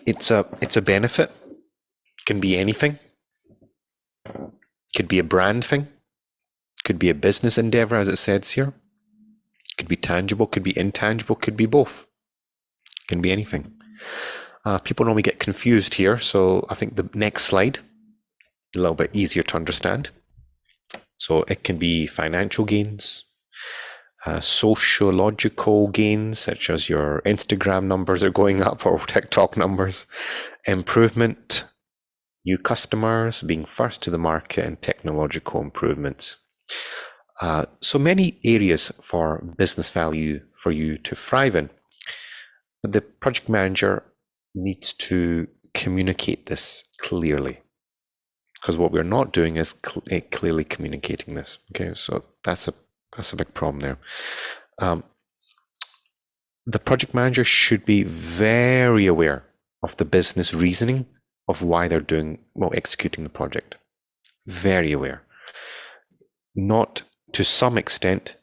it's a benefit. Can be anything. Could be a brand thing. Could be a business endeavor, as it says here. Could be tangible. Could be intangible. Could be both. Can be anything. People normally get confused here, so I think the next slide a little bit easier to understand. So it can be financial gains. Sociological gains, such as your Instagram numbers are going up or TikTok numbers, improvement, new customers, being first to the market, and technological improvements. So many areas for business value for you to thrive in. But the project manager needs to communicate this clearly, because what we're not doing is clearly communicating this. Okay, so that's a big problem there. The project manager should be very aware of the business reasoning of why they're executing the project. Very aware. Not to some extent,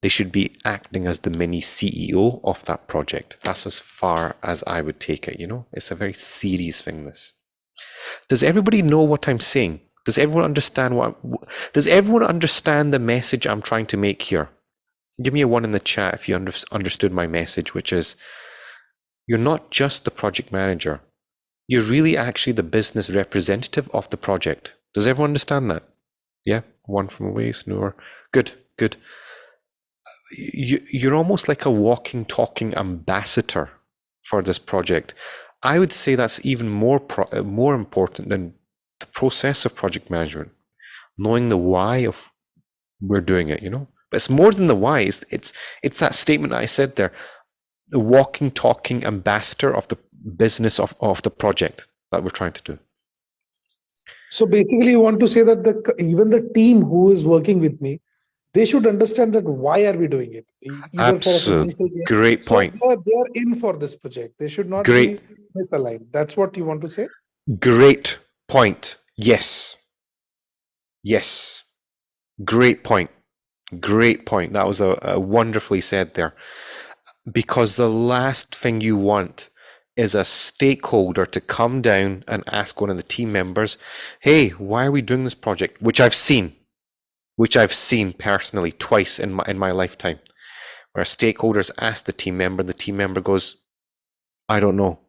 they should be acting as the mini CEO of that project. That's as far as I would take it. It's a very serious thing, this. Does everybody know what I'm saying? Does everyone understand does everyone understand the message I'm trying to make here? Give me a 1 in the chat if you understood my message, which is you're not just the project manager. You're really actually the business representative of the project. Does everyone understand that? Yeah, 1 from away, Snore. Good, good. You're almost like a walking, talking ambassador for this project. I would say that's even more important than the process of project management, knowing the why of we're doing it, But it's more than the why. It's that statement I said there, the walking, talking ambassador of the business of the project that we're trying to do. So basically, you want to say that even the team who is working with me, they should understand that why are we doing it? Absolutely. Great point. So they are in for this project. They should not be misaligned. That's what you want to say? Great point. Yes. Yes. Great point. Great point. That was a wonderfully said there. Because the last thing you want is a stakeholder to come down and ask one of the team members, hey, why are we doing this project? Which I've seen personally twice in my lifetime, where stakeholders ask the team member goes, I don't know.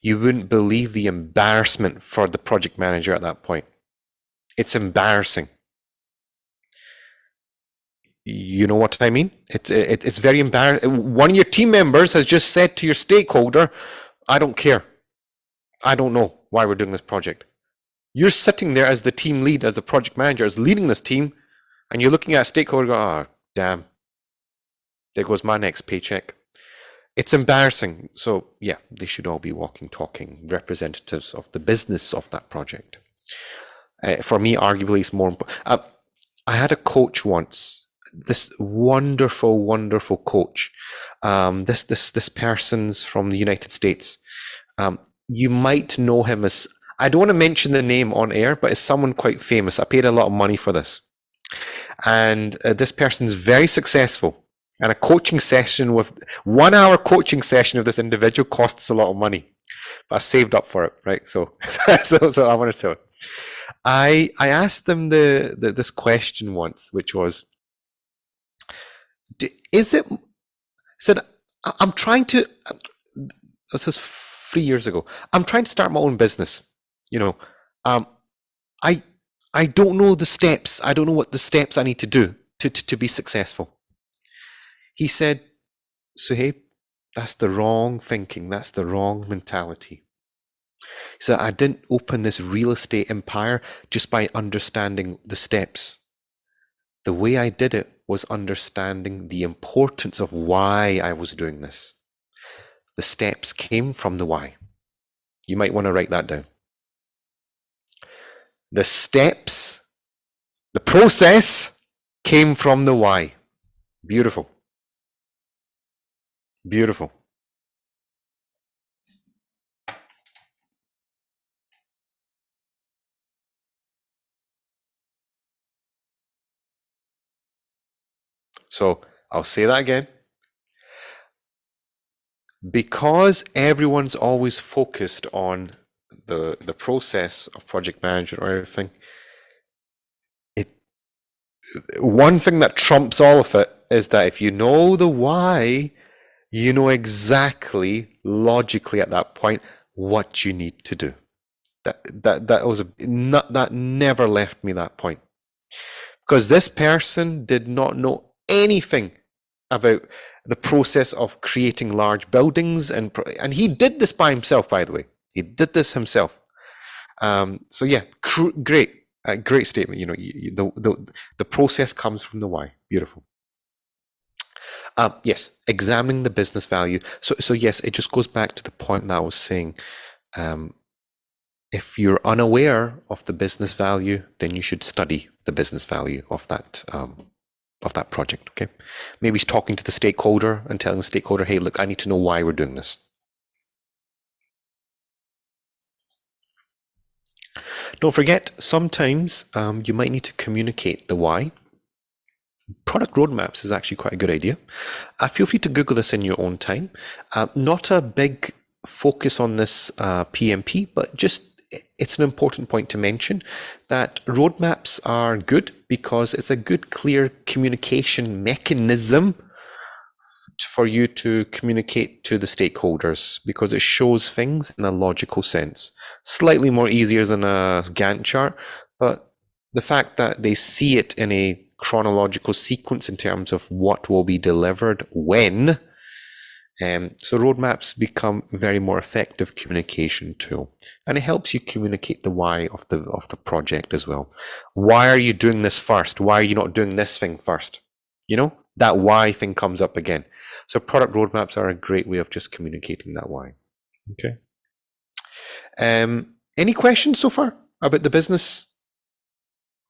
You wouldn't believe the embarrassment for the project manager at that point. It's embarrassing. You know what I mean? It's very embarrassing. One of your team members has just said to your stakeholder, I don't care. I don't know why we're doing this project. You're sitting there as the team lead, as the project manager, as leading this team, and you're looking at a stakeholder going, oh, damn. There goes my next paycheck. It's embarrassing. So yeah, they should all be walking, talking representatives of the business of that project. For me, arguably, it's more important. I had a coach once, this wonderful, wonderful coach. This person's from the United States. You might know him as, I don't want to mention the name on air, but it's someone quite famous. I paid a lot of money for this. And this person's very successful. And a coaching session with 1 hour coaching session of this individual costs a lot of money. But I saved up for it, right? So I want to tell it. I asked them this question once, which was, said, I'm trying to, this was 3 years ago, I'm trying to start my own business. I don't know the steps. I don't know what the steps I need to do to be successful. He said, Suhaib, that's the wrong thinking. That's the wrong mentality. He said, I didn't open this real estate empire just by understanding the steps. The way I did it was understanding the importance of why I was doing this. The steps came from the why. You might want to write that down. The steps, the process came from the why. Beautiful. Beautiful. So I'll say that again. Because everyone's always focused on the process of project management or everything, one thing that trumps all of it is that if you know the why, you know exactly logically at that point what you need to do. That never left me that point, because this person did not know anything about the process of creating large buildings, and he did this by himself, by the way. He did this himself. So yeah, great statement. The process comes from the why. Beautiful. Yes, examining the business value. So yes, it just goes back to the point that I was saying. If you're unaware of the business value, then you should study the business value of that project. Okay, maybe he's talking to the stakeholder and telling the stakeholder, "Hey, look, I need to know why we're doing this." Don't forget, sometimes you might need to communicate the why. Product roadmaps is actually quite a good idea. Feel free to Google this in your own time. Not a big focus on this PMP, but just it's an important point to mention that roadmaps are good because it's a good, clear communication mechanism for you to communicate to the stakeholders, because it shows things in a logical sense. Slightly more easier than a Gantt chart, but the fact that they see it in a chronological sequence in terms of what will be delivered when. So roadmaps become a very more effective communication tool, and it helps you communicate the why of the project as well. Why are you doing this first? Why are you not doing this thing first? You know, that why thing comes up again. So product roadmaps are a great way of just communicating that why. Okay. Any questions so far about the business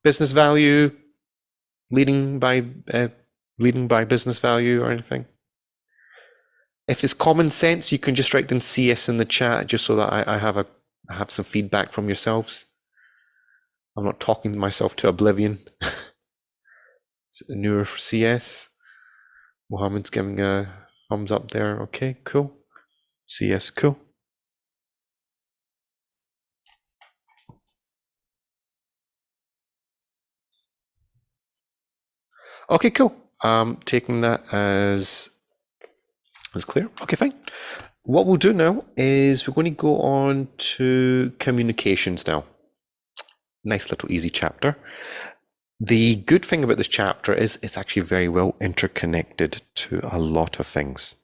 value, leading by business value, or anything? If it's common sense, you can just write down CS in the chat, just so that I have some feedback from yourselves. I'm not talking myself to oblivion. Newer for CS. Mohammed's giving a thumbs up there. Okay, cool. CS, cool. Okay, cool. Taking that as clear. Okay, fine. What we'll do now is we're going to go on to communications now. Nice little easy chapter. The good thing about this chapter is it's actually very well interconnected to a lot of things.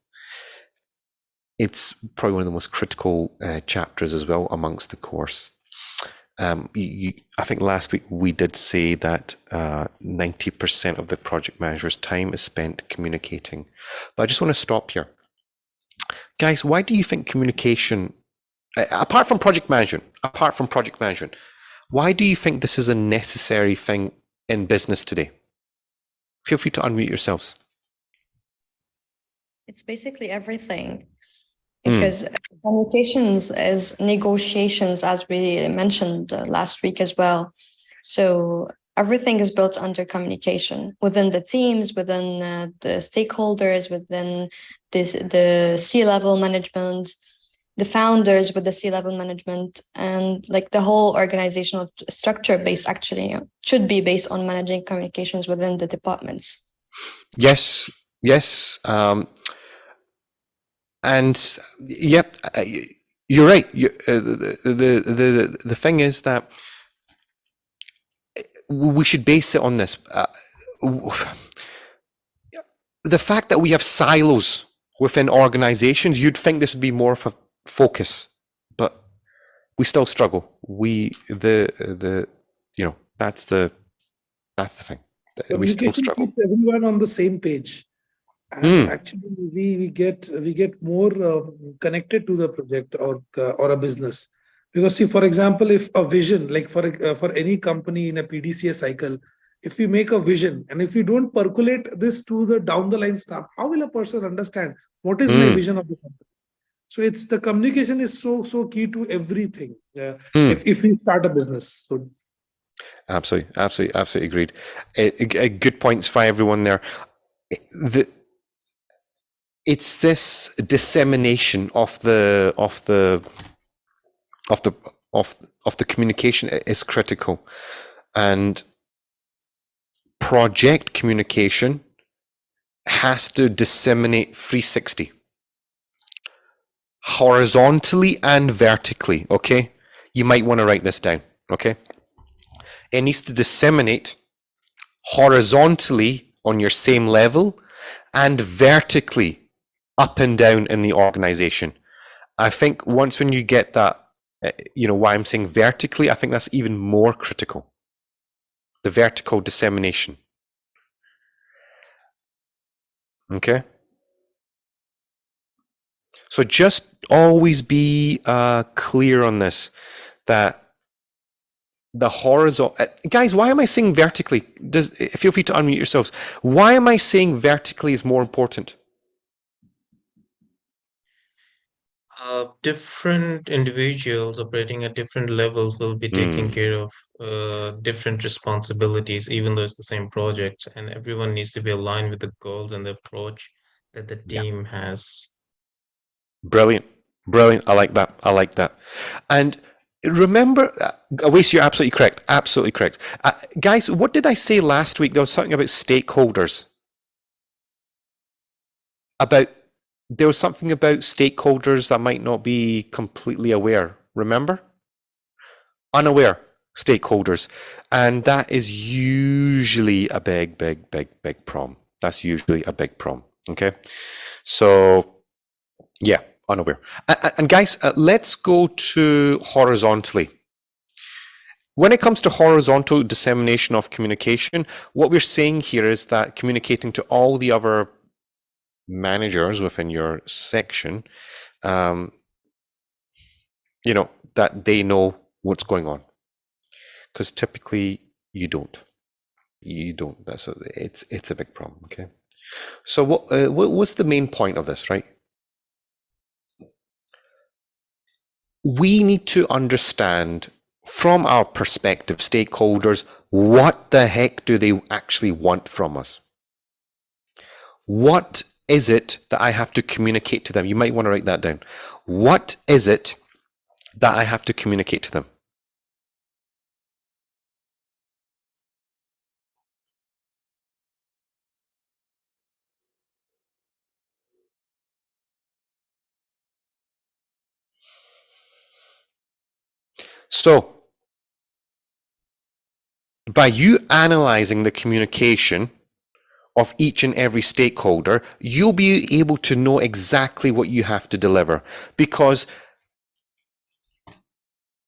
It's probably one of the most critical chapters as well amongst the course. I think last week we did say that 90% of the project manager's time is spent communicating. But I just want to stop here. Guys, why do you think communication, apart from project management, why do you think this is a necessary thing in business today? Feel free to unmute yourselves. It's basically everything. Because communications is negotiations, as we mentioned last week as well. So everything is built under communication within the teams, within the stakeholders, within the C-level management, the founders with the C-level management, and like the whole organizational structure base actually should be based on managing communications within the departments. Yes. And yep, you're right. The thing is that we should base it on this. The fact that we have silos within organizations, you'd think this would be more of a focus, but we still struggle. That's the thing. We still struggle. Keeps everyone on the same page. And actually, we get more connected to the project or a business, because see, for example, if a vision, like for any company in a PDCA cycle, if we make a vision and if we don't percolate this to the down the line staff, how will a person understand what is my vision of the company? So it's the communication is so key to everything. If we start a business, so. Absolutely agreed. Good points for everyone there. It's this dissemination of the communication is critical, and project communication has to disseminate 360, horizontally and vertically. Okay, you might want to write this down. Okay, it needs to disseminate horizontally on your same level and vertically up and down in the organization. I think once when you get that, why I'm saying vertically, I think that's even more critical. The vertical dissemination. Okay. So just always be clear on this, that the horizontal, guys, why am I saying vertically? Feel free to unmute yourselves. Why am I saying vertically is more important? Different individuals operating at different levels will be taking care of different responsibilities, even though it's the same project, and everyone needs to be aligned with the goals and the approach that the team has. Brilliant. Brilliant. I like that. I like that. And remember, Awais, you're absolutely correct. Absolutely correct. Guys, what did I say last week? There was something about stakeholders. There was something about stakeholders that might not be completely aware. Remember? Unaware stakeholders. And that is usually a big problem. That's usually a big problem. Okay. So, yeah, unaware. And guys, let's go to horizontally. When it comes to horizontal dissemination of communication, what we're saying here is that communicating to all the other managers within your section, that they know what's going on. Because typically you don't. It's a big problem. Okay. So what's the main point of this, right? We need to understand from our perspective, stakeholders, what the heck do they actually want from us? What is it that I have to communicate to them? You might want to write that down. What is it that I have to communicate to them? So, by you analyzing the communication of each and every stakeholder, you'll be able to know exactly what you have to deliver, because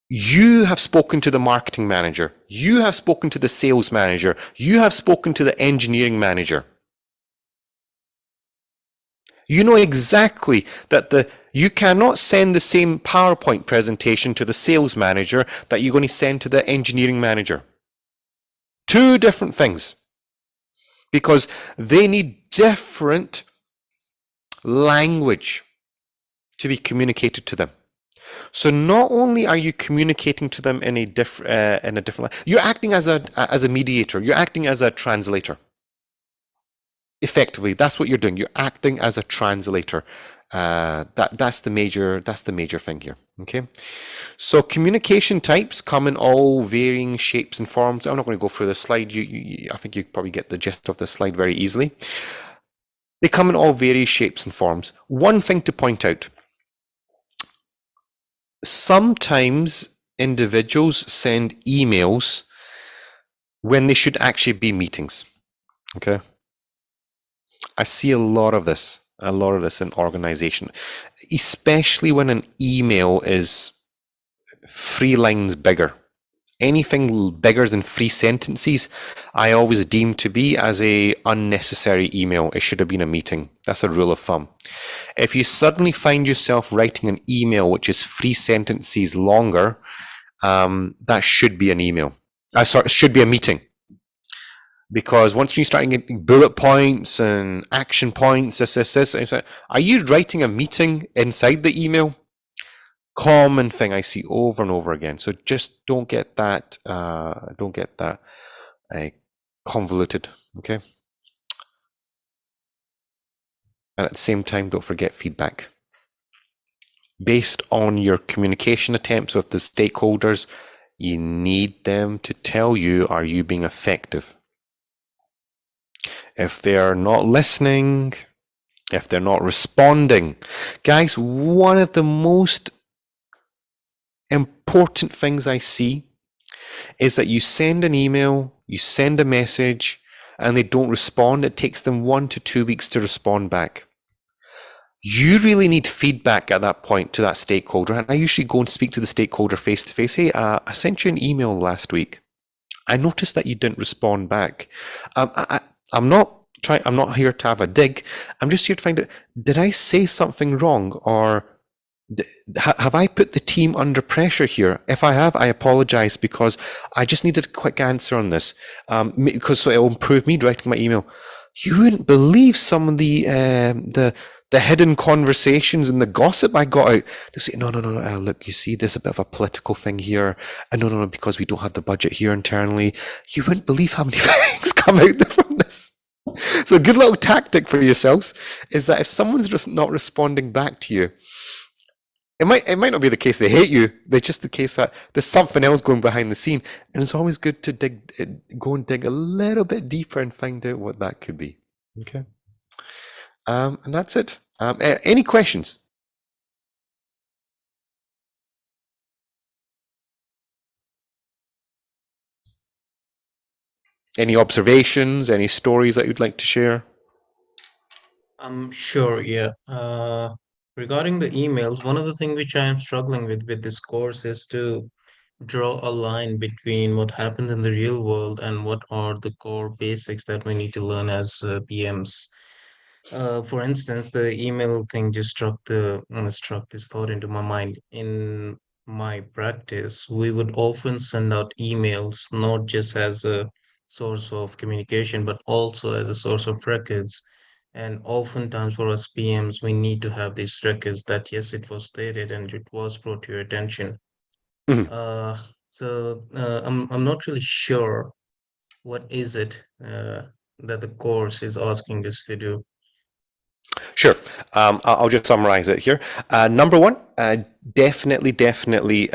you have spoken to the marketing manager, you have spoken to the sales manager, you have spoken to the engineering manager. You know exactly that you cannot send the same PowerPoint presentation to the sales manager that you're going to send to the engineering manager. Two different things, because they need different language to be communicated to them. So not only are you communicating to them in a different, you're acting as a mediator, you're acting as a translator. Effectively, that's what you're doing. You're acting as a translator. That's the major thing here. Okay, so communication types come in all varying shapes and forms. I'm not going to go through the slide. I think you probably get the gist of the slide very easily. They come in all various shapes and forms. One thing to point out: sometimes individuals send emails when they should actually be meetings. Okay. I see a lot of this in organization, especially when an email is 3 lines bigger. Anything bigger than 3 sentences, I always deem to be as a unnecessary email. It should have been a meeting. That's a rule of thumb. If you suddenly find yourself writing an email which is 3 sentences longer, that should be an email. Sorry, it should be a meeting. Because once you start getting bullet points and action points, are you writing a meeting inside the email? Common thing I see over and over again. So just don't get that convoluted. Okay. And at the same time, don't forget feedback. Based on your communication attempts with the stakeholders, you need them to tell you, are you being effective? If they're not listening, if they're not responding, guys, one of the most important things I see is that you send an email, you send a message, and they don't respond. It takes them 1 to 2 weeks to respond back. You really need feedback at that point to that stakeholder. And I usually go and speak to the stakeholder face to face. Hey, I sent you an email last week. I noticed that you didn't respond back. I'm not here to have a dig. I'm just here to find out, did I say something wrong, or have I put the team under pressure here? If I have, I apologize, because I just needed a quick answer on this, because so it will improve me writing my email. You wouldn't believe some of the hidden conversations and the gossip I got out. They say, no, look, you see, there's a bit of a political thing here. And no, because we don't have the budget here internally. You wouldn't believe how many things come out from this. So a good little tactic for yourselves is that if someone's just not responding back to you, It might not be the case they hate you. It's just the case that there's something else going behind the scene, and it's always good to go and dig a little bit deeper and find out what that could be. Okay, and that's it. Any questions? Any observations? Any stories that you'd like to share? Sure, yeah. Regarding the emails, one of the things which I am struggling with this course is to draw a line between what happens in the real world and what are the core basics that we need to learn as PMs. For instance, the email thing just struck this thought into my mind. In my practice, we would often send out emails not just as a source of communication, but also as a source of records. And oftentimes for us PMs, we need to have these records that yes, it was stated and it was brought to your attention. Mhm. Uh, I'm not really sure what is it that the course is asking us to do. Sure. I'll just summarize it here. Number one, definitely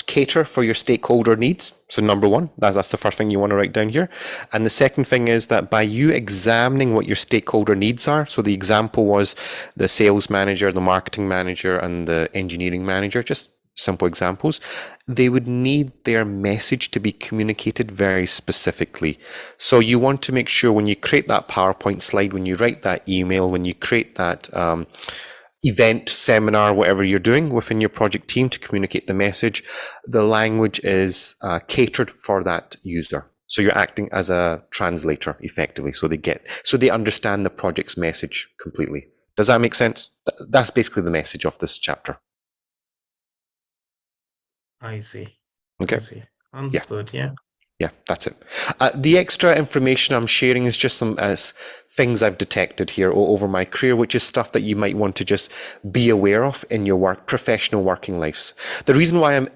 cater for your stakeholder needs. So number one, that's the first thing you want to write down here. And the second thing is that by you examining what your stakeholder needs are, so the example was the sales manager, the marketing manager, and the engineering manager, just simple examples, they would need their message to be communicated very specifically. So you want to make sure when you create that PowerPoint slide, when you write that email, when you create that event, seminar, whatever you're doing within your project team to communicate the message, the language is catered for that user. So you're acting as a translator effectively. So they understand the project's message completely. Does that make sense? That's basically the message of this chapter. I see. Okay. I see. Understood. Yeah. Yeah, that's it. The extra information I'm sharing is just some things I've detected here over my career, which is stuff that you might want to just be aware of in your professional working lives. The reason why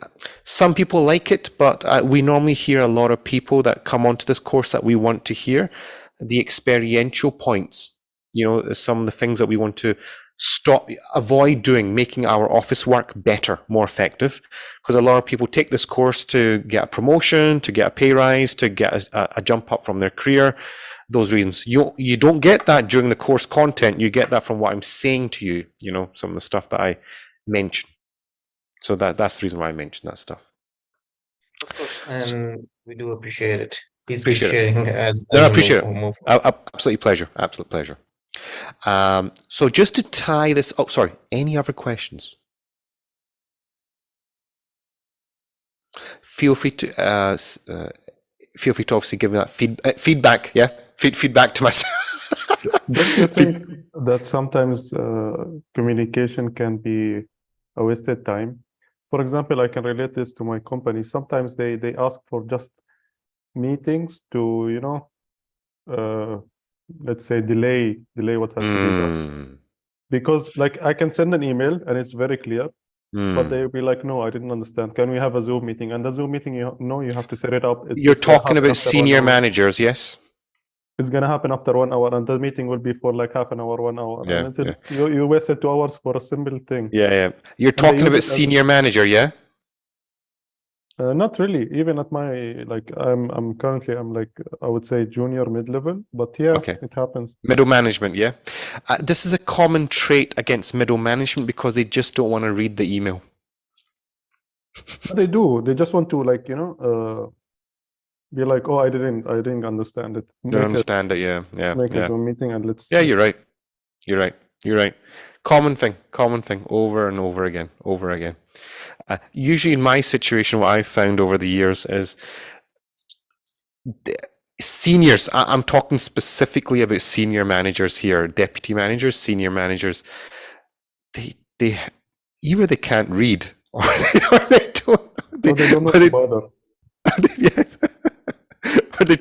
some people like it, but we normally hear a lot of people that come onto this course that we want to hear the experiential points, some of the things that we want to avoid doing, making our office work better, more effective, because a lot of people take this course to get a promotion, to get a pay rise, to get a jump up from their career. Those reasons. You don't get that during the course content. You get that from what I'm saying to you, some of the stuff that I mentioned. So that's the reason why I mentioned that stuff. Of course, and we do appreciate it. Please keep Appreciate it. sharing as No, I we appreciate it. move. Absolute pleasure. Absolute pleasure. So just to tie this, sorry, any other questions? Feel free to obviously give me that feedback. Yeah, feedback to myself. Don't you think that sometimes communication can be a wasted time? For example, I can relate this to my company. Sometimes they ask for just meetings to, let's say delay what has to be done. Because like I can send an email and it's very clear, but they'll be like, no, I didn't understand. Can we have a Zoom meeting? And the Zoom meeting, you have to set it up. You're talking about senior managers, yes? It's gonna happen after 1 hour, and the meeting will be for like half an hour, 1 hour. Yeah, and you wasted 2 hours for a simple thing. Yeah. You're talking about senior manager, yeah? Not really. Even at my I'm currently like I would say junior mid-level, but yeah, Okay. it happens. Middle management, yeah. This is a common trait against middle management because they just don't want to read the email. But they do. They just want to be like, oh, I didn't understand it. Don't understand it, yeah. Make a Zoom meeting and let's. Yeah, you're right. Common thing, over and over again. Usually in my situation, what I've found over the years is seniors, I'm talking specifically about senior managers here, deputy managers, senior managers, they either they can't read or they don't know to bother. Or they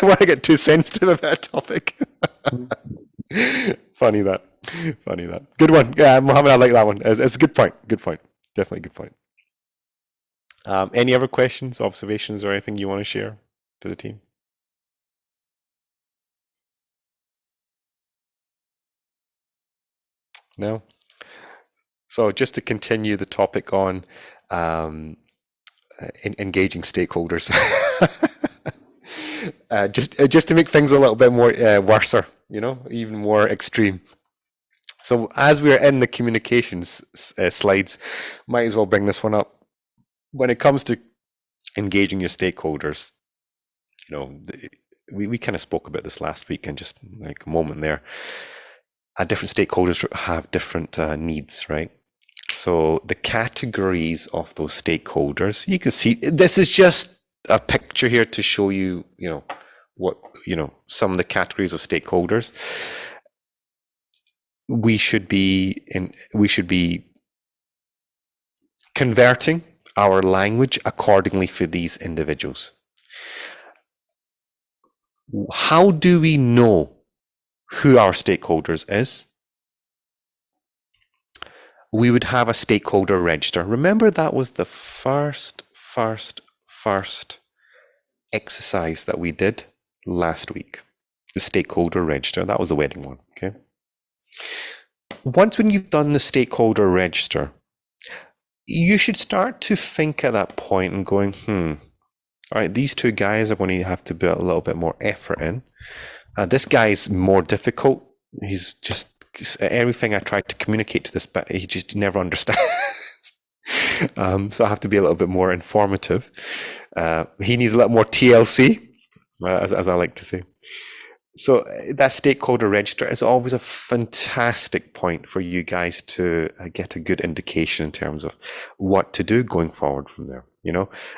want to get too sensitive about a topic. Funny that. Good one. Yeah, Mohammed, I like that one. It's a good point. Definitely a good point. Any other questions, observations, or anything you want to share to the team? No? So just to continue the topic on engaging stakeholders, just to make things a little bit more worser, even more extreme. So as we're in the communications slides, might as well bring this one up. When it comes to engaging your stakeholders, we kind of spoke about this last week, and just like a moment there, different stakeholders have different needs, right? So the categories of those stakeholders, you can see, this is just a picture here to show you, what, some of the categories of stakeholders. We should be converting our language accordingly for these individuals. How do we know who our stakeholders is? We would have a stakeholder register. Remember, that was the first exercise that we did last week. The stakeholder register, that was the wedding one, okay? Once when you've done the stakeholder register, you should start to think at that point and going, all right, these two guys are going to have to put a little bit more effort in. This guy is more difficult. He's just, everything I tried to communicate to this, but he just never understands. So I have to be a little bit more informative. He needs a little more TLC, as I like to say. So that stakeholder register is always a fantastic point for you guys to get a good indication in terms of what to do going forward from there.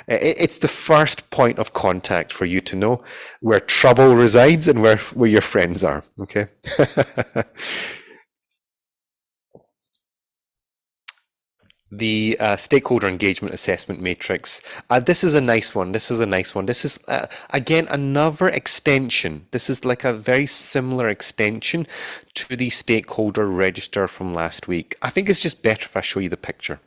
It's the first point of contact for you to know where trouble resides and where your friends are. Okay. The stakeholder engagement assessment matrix. This is a nice one. This is again another extension. This is like a very similar extension to the stakeholder register from last week. I think it's just better if I show you the picture.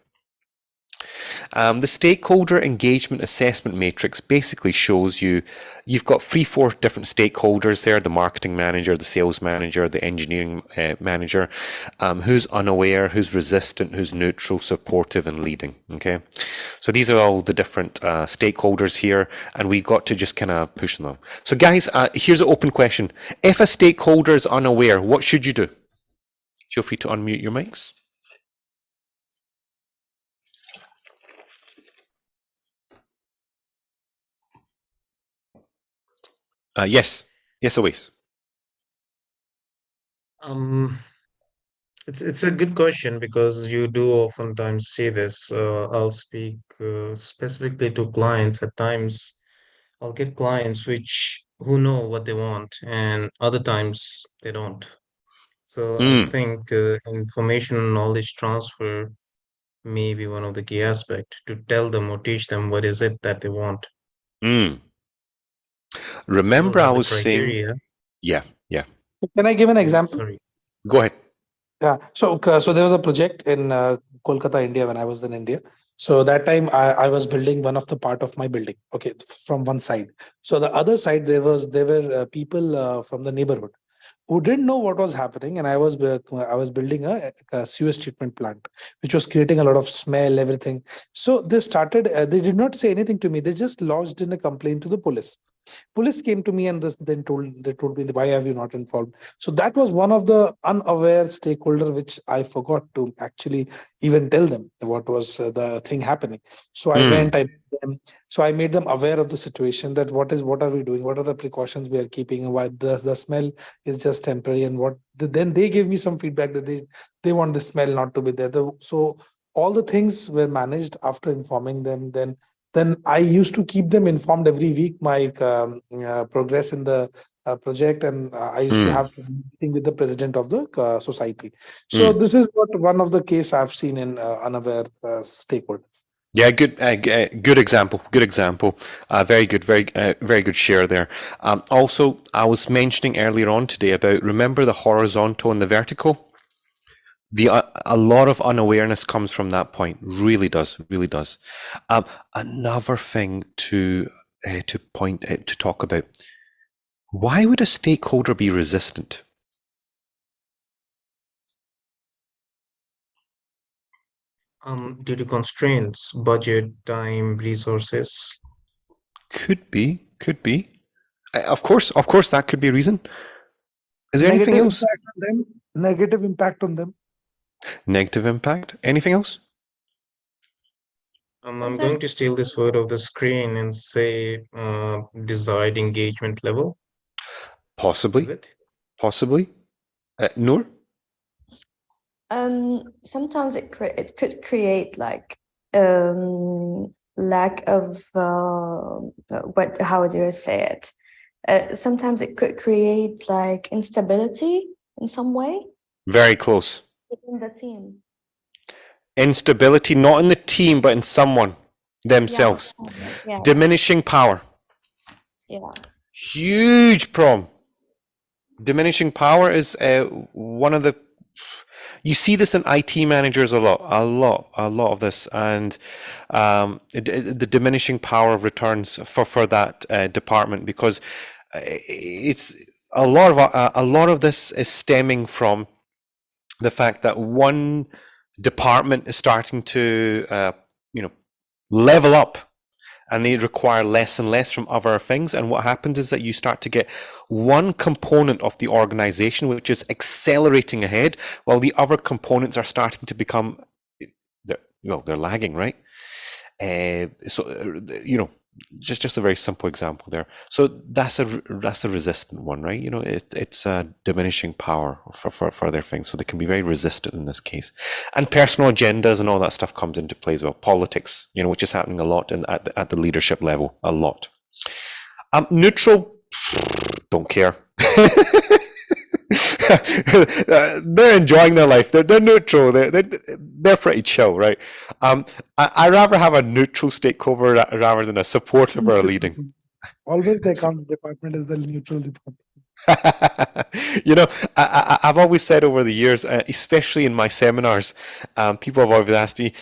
The stakeholder engagement assessment matrix basically shows you've got 3-4 different stakeholders there: the marketing manager, the sales manager, the engineering manager, who's unaware, who's resistant, who's neutral, supportive, and leading. Okay, so these are all the different stakeholders here, and we got to just kind of push them. So guys, here's an open question: if a stakeholder is unaware, what should you do? Feel free to unmute your mics. Yes, always. It's a good question, because you do oftentimes see this. I'll speak specifically to clients. At times, I'll get clients who know what they want, and other times they don't. So I think information and knowledge transfer may be one of the key aspects to tell them or teach them what is it that they want. Remember, I The was saying, criteria. yeah. Can I give an example? Sorry. Go ahead. Yeah. So there was a project in Kolkata, India, when I was in India. So that time I was building one of the part of my building. Okay, from one side. So the other side there were people from the neighborhood who didn't know what was happening, and I was building a sewage treatment plant, which was creating a lot of smell, everything. So they started. They did not say anything to me. They just lodged in a complaint to the police. Police came to me and then told me, why have you not informed? So that was one of the unaware stakeholder which I forgot to actually even tell them what was the thing happening. So I made them aware of the situation, that what are we doing, what are the precautions we are keeping, why the smell is just temporary, and then they gave me some feedback that they want the smell not to be there. So all the things were managed after informing them. Then I used to keep them informed every week, my progress in the project, and I used to have a meeting with the president of the society. So this is one of the case I've seen in unaware stakeholders. Yeah, good example. Good example. Very good. Very good share there. Also, I was mentioning earlier on today about, remember the horizontal and the vertical. A lot of unawareness comes from that point. Really does. Another thing to talk about. Why would a stakeholder be resistant? Due to constraints, budget, time, resources. Could be. Of course, that could be a reason. Is there anything Negative else? impact on them. Negative impact on them. Negative impact. Anything else? I'm Sometimes- going to steal this word off the screen and say desired engagement level. Is Possibly. it? Noor? Sometimes it could create like lack of how do I say it? Sometimes it could create like instability in some way Very close. within the team. Instability, not in the team, but in someone themselves. Yeah. Diminishing power. Yeah. Huge problem. Diminishing power is one of the. You see this in IT managers a lot of this, and the diminishing power of returns for that department, because it's a lot of this is stemming from the fact that one department is starting to level up, and they require less and less from other things. And what happens is that you start to get one component of the organization which is accelerating ahead, while the other components are starting to become, they're lagging, right? Just a very simple example there. So that's a resistant one, right? It's a diminishing power for their things, so they can be very resistant in this case. And personal agendas and all that stuff comes into play as well. Politics, which is happening a lot at the leadership level, a lot. Neutral, don't care. They're enjoying their life. They're neutral. They're pretty chill, right? I rather have a neutral stakeholder rather than a supportive or a leading. Always the account department is the neutral department. I've always said over the years, especially in my seminars, people have always asked me,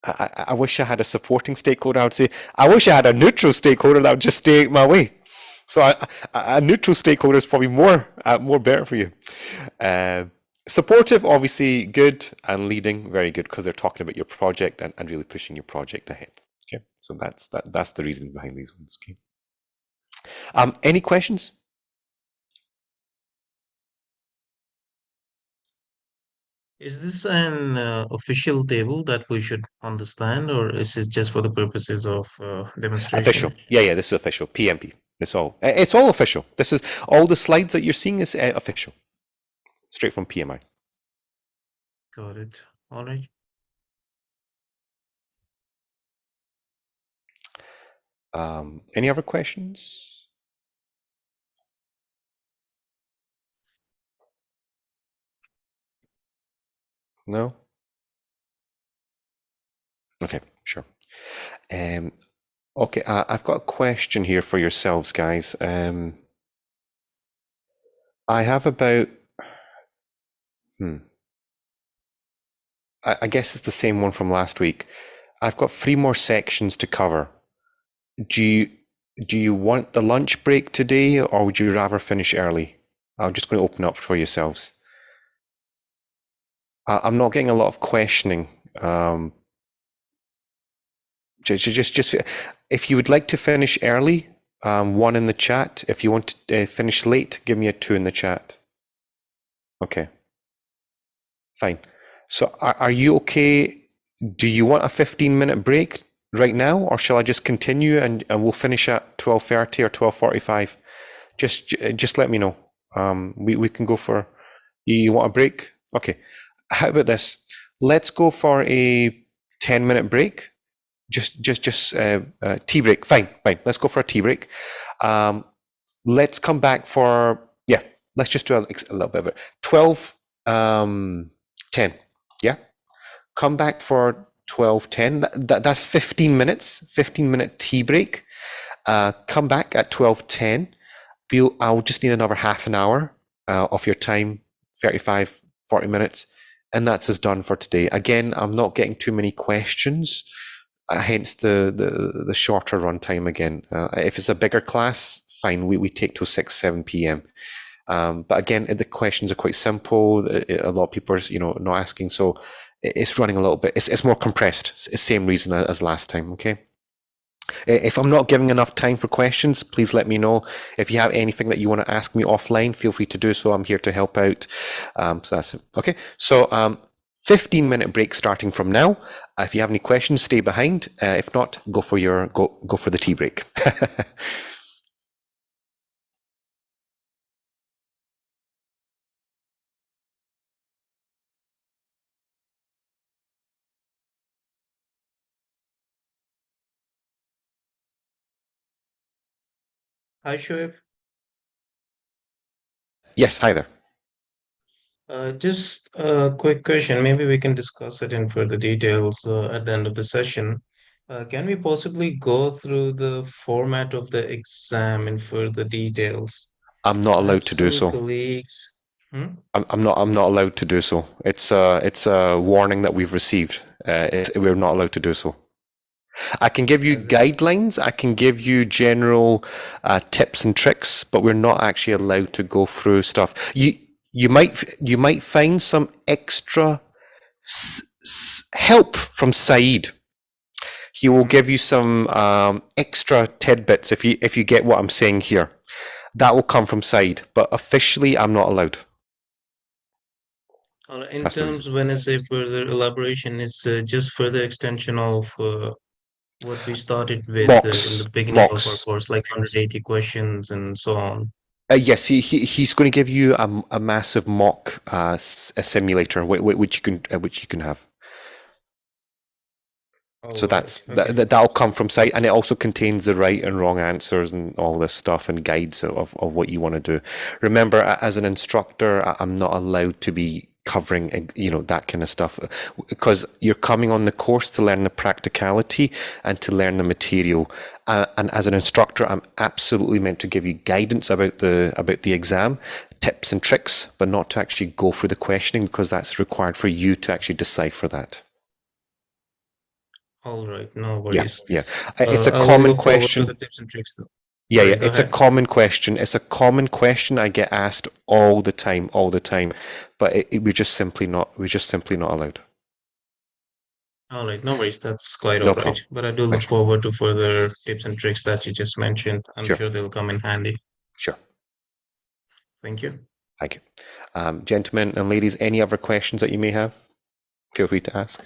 I wish I had a supporting stakeholder. I would say, I wish I had a neutral stakeholder that would just stay my way. So a neutral stakeholder is probably more better for you. Supportive, obviously good, and leading, very good, because they're talking about your project and really pushing your project ahead. Okay, so that's the reason behind these ones. Okay. Any questions? Is this an official table that we should understand, or is it just for the purposes of demonstration? Official. Yeah, this is official. PMP. It's all official. This is all the slides that you're seeing is official, straight from PMI. Got it. All right. Any other questions? No? Okay, sure. Okay, I've got a question here for yourselves, guys. I have about, I guess it's the same one from last week. I've got 3 more sections to cover. Do you want the lunch break today, or would you rather finish early? I'm just going to open up for yourselves. I'm not getting a lot of questioning. Just if you would like to finish early, 1 in the chat. If you want to finish late, give me a 2 in the chat. Okay, fine. So are you okay? Do you want a 15-minute break right now, or shall I just continue and we'll finish at 12:30 or 12:45? Just let me know. We can go for. You want a break? Okay. How about this? Let's go for a 10-minute break. Just tea break. Fine. Let's go for a tea break. Let's come back for, let's just do a little bit of it. 12:10. Yeah. Come back for 12:10. That's 15 minutes. 15-minute tea break. Come back at 12:10. I'll just need another half an hour of your time, 35, 40 minutes, and that's us done for today. Again, I'm not getting too many questions. Hence the shorter run time again. If it's a bigger class, fine, we take till 6, 7 p.m. But again, the questions are quite simple. A lot of people are, not asking, so it's running a little bit. It's more compressed. It's the same reason as last time. Okay. If I'm not giving enough time for questions, please let me know. If you have anything that you want to ask me offline, feel free to do so. I'm here to help out. So that's it. Okay. So 15-minute break starting from now. If you have any questions, stay behind. If not, go for the tea break. Hi, Shoaib. Yes, hi there. Just a quick question. Maybe we can discuss it in further details at the end of the session. Can we possibly go through the format of the exam in further details? I'm not I have allowed to do some so. colleagues. Hmm? I'm not allowed to do so. It's a warning that we've received. We're not allowed to do so. I can give you As in, guidelines. I can give you general tips and tricks, but we're not actually allowed to go through stuff. You might find some extra help from Saeed. He will give you some extra tidbits if you get what I'm saying here. That will come from Saeed, but officially I'm not allowed. in That's the reason. terms when I say further elaboration, it's just further extension of what we started with in the beginning of our Mocks. course, like 180 questions and so on. Yes, he's going to give you a massive mock a simulator which you can have. All So right. Okay. that'll come from site, and it also contains the right and wrong answers and all this stuff and guides of what you want to do. Remember, as an instructor, I'm not allowed to be covering that kind of stuff, because you're coming on the course to learn the practicality and to learn the material. And as an instructor, I'm absolutely meant to give you guidance about the exam, tips and tricks, but not to actually go through the questioning, because that's required for you to actually decipher that. All right. No Yeah, worries. yeah. It's a I will common look forward to the question. tips and tricks though. Yeah, Sorry, yeah. go It's a ahead. common question. It's a common question I get asked all the time, all the time. But we're just simply not. We're just simply not allowed. All right. No worries. That's quite No all right. problem. But I do look Pleasure. forward to further tips and tricks that you just mentioned. I'm Sure, sure they'll come in handy. sure. Thank you. Thank you, gentlemen and ladies. Any other questions that you may have? Feel free to ask.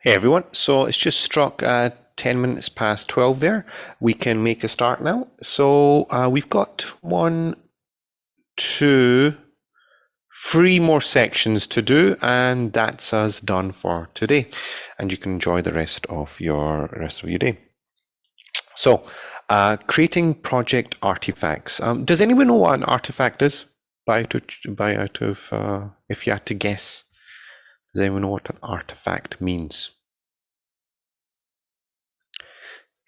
Hey everyone, so it's just struck 10 minutes past 12 there. We can make a start now. So we've got 1, 2, 3 more sections to do, and that's us done for today. And you can enjoy the rest of your day. So creating project artifacts. Does anyone know what an artifact is? If you had to guess, does anyone know what an artifact means?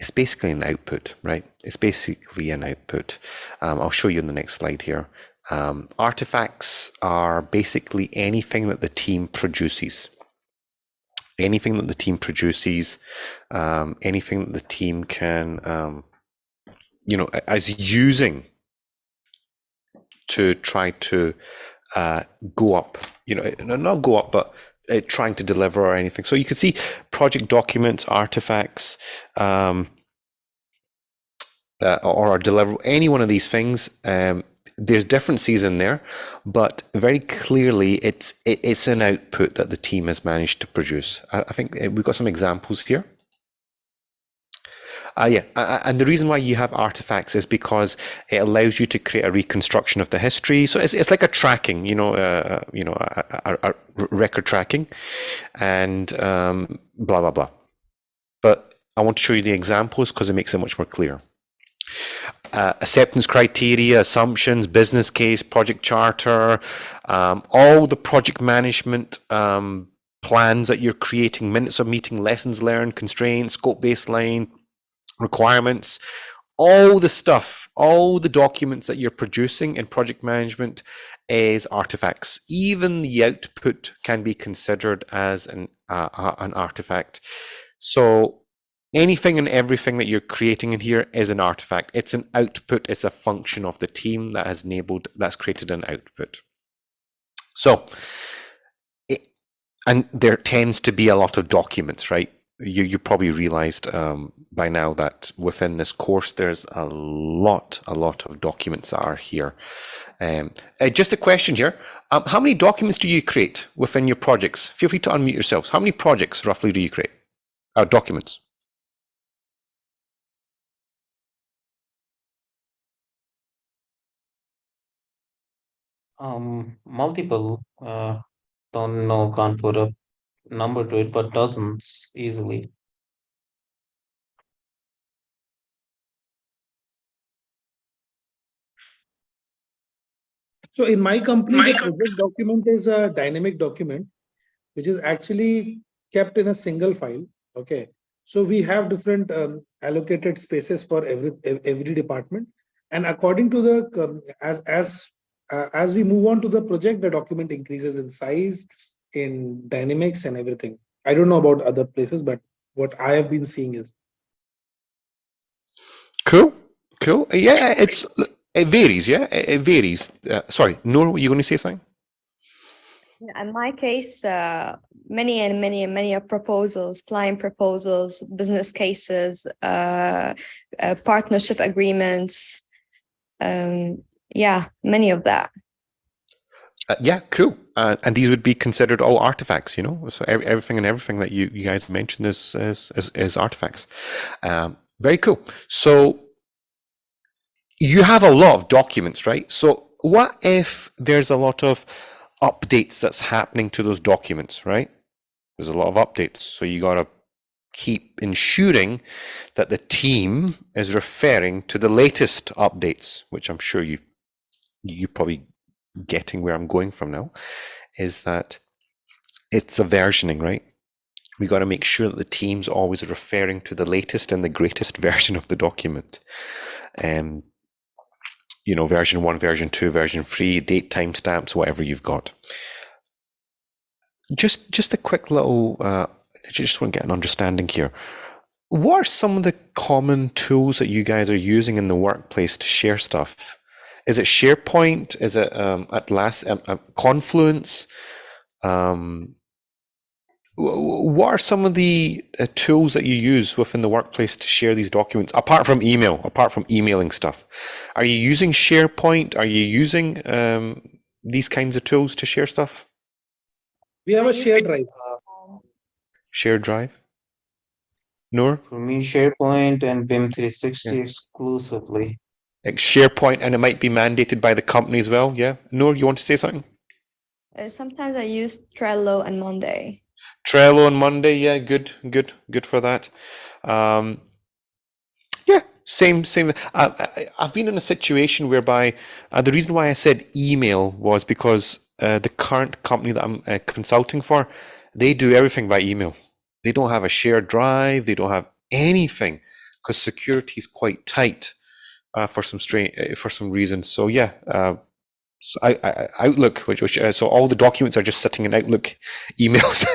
It's basically an output, right? It's basically an output. I'll show you in the next slide here. Artifacts are basically anything that the team produces. Anything that the team produces, anything that the team can, as using to try to go up, not go up, but trying to deliver or anything. So you can see project documents, artifacts, or deliver any one of these things. There's differences in there, but very clearly it's an output that the team has managed to produce. I think we've got some examples here. And the reason why you have artifacts is because it allows you to create a reconstruction of the history. So it's like a tracking, a record tracking, and blah blah blah. But I want to show you the examples because it makes it much more clear. Acceptance criteria, assumptions, business case, project charter, all the project management plans that you're creating, minutes of meeting, lessons learned, constraints, scope baseline, requirements, all the stuff, all the documents that you're producing in project management is artifacts. Even the output can be considered as an artifact. So anything and everything that you're creating in here is an artifact. It's an output. It's a function of the team that has that's created an output. So, and there tends to be a lot of documents, right? You probably realized by now that within this course, there's a lot of documents that are here. Just a question here. How many documents do you create within your projects? Feel free to unmute yourselves. How many projects roughly do you create? Documents? Multiple. Don't know, can't put a number to it, but dozens easily. So in my company, the project document is a dynamic document, which is actually kept in a single file. Okay. So we have different allocated spaces for every department. And according to the, as we move on to the project, the document increases in size, in dynamics and everything. I don't know about other places, but what I have been seeing is. Cool. Yeah, it varies. Yeah, it varies. Sorry, Noor, were you going to say something? In my case, many proposals, client proposals, business cases, partnership agreements. Many of that. Yeah, cool. And these would be considered all artifacts, So everything that you guys mentioned is artifacts. Very cool. So you have a lot of documents, right? So what if there's a lot of updates that's happening to those documents, right? There's a lot of updates. So you got to keep ensuring that the team is referring to the latest updates, which I'm sure you probably getting where I'm going from now, is that it's the versioning, right? We got to make sure that the team's always referring to the latest and the greatest version of the document. Version 1, version 2, version 3, date, timestamps, whatever you've got. Just a quick little, I just want to get an understanding here. What are some of the common tools that you guys are using in the workplace to share stuff? Is it SharePoint? Is it Confluence? What are some of the tools that you use within the workplace to share these documents, apart from emailing stuff? Are you using SharePoint? Are you using these kinds of tools to share stuff? We have a shared drive. Shared drive? Noor? For me, SharePoint and BIM 360 Yeah. exclusively. Like SharePoint, and it might be mandated by the company as well. Yeah. Noor, you want to say something? Sometimes I use Trello and Monday. Trello on Monday. Yeah, good for that. Yeah, same. I've been in a situation whereby the reason why I said email was because the current company that I'm consulting for, they do everything by email. They don't have a shared drive. They don't have anything because security is quite tight for some reasons. So yeah, so Outlook, which so all the documents are just sitting in Outlook emails.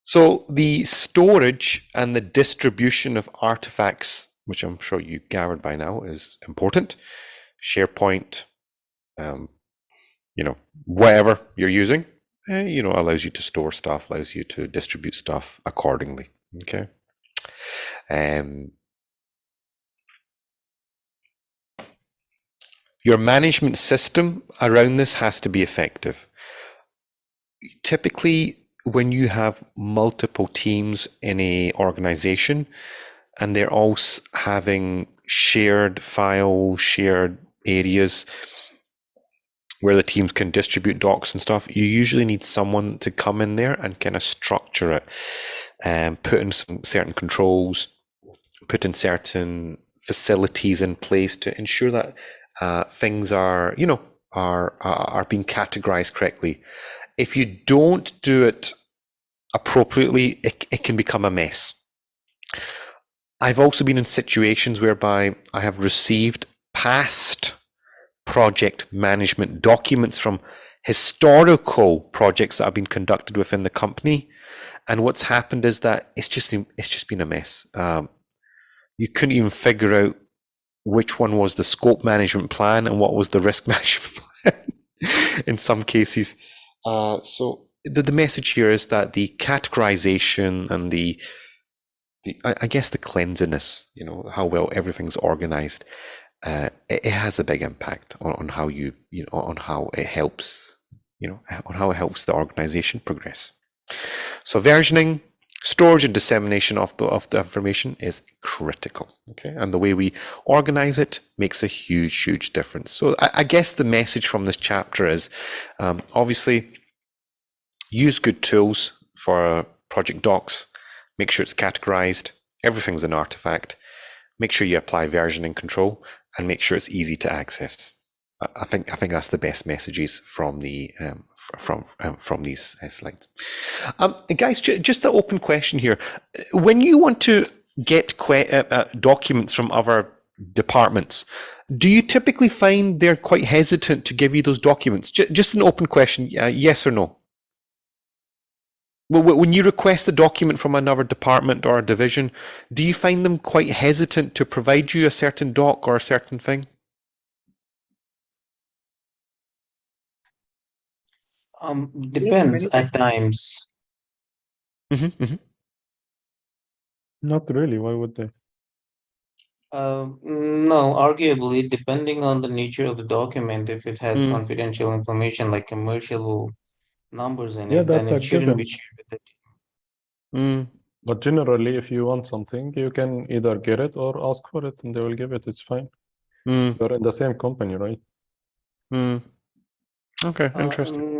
So the storage and the distribution of artifacts, which I'm sure you gathered by now, is important. SharePoint, whatever you're using, allows you to store stuff, allows you to distribute stuff accordingly. Okay. Your management system around this has to be effective. Typically, when you have multiple teams in a organization and they're all having shared files, shared areas where the teams can distribute docs and stuff, you usually need someone to come in there and kind of structure it and put in some certain controls, put in certain facilities in place to ensure that things are being categorized correctly. If you don't do it appropriately, it can become a mess. I've also been in situations whereby I have received past project management documents from historical projects that have been conducted within the company, and what's happened is that it's just been a mess. You couldn't even figure out which one was the scope management plan and what was the risk management plan in some cases. So the message here is that the categorization and the I guess the cleanliness, how well everything's organized, it has a big impact on how on how it helps, on how it helps the organization progress. So versioning, storage and dissemination of the information is critical. Okay, and the way we organize it makes a huge difference. So I guess the message from this chapter is obviously use good tools for project docs. Make sure it's categorized. Everything's an artifact. Make sure you apply versioning control and make sure it's easy to access. I think that's the best messages from the from these slides. Guys, just an open question here. When you want to get documents from other departments, do you typically find they're quite hesitant to give you those documents? Just an open question, yes or no? Well, when you request a document from another department or a division, do you find them quite hesitant to provide you a certain doc or a certain thing? Depends at times. Not really. Why would they? No, arguably, depending on the nature of the document, if it has confidential information like commercial numbers in Yeah, it, then that's a it shouldn't be given. shared with the team. But generally, if you want something, you can either get it or ask for it, and they will give it. It's fine. You're in the same company, right? Okay, interesting.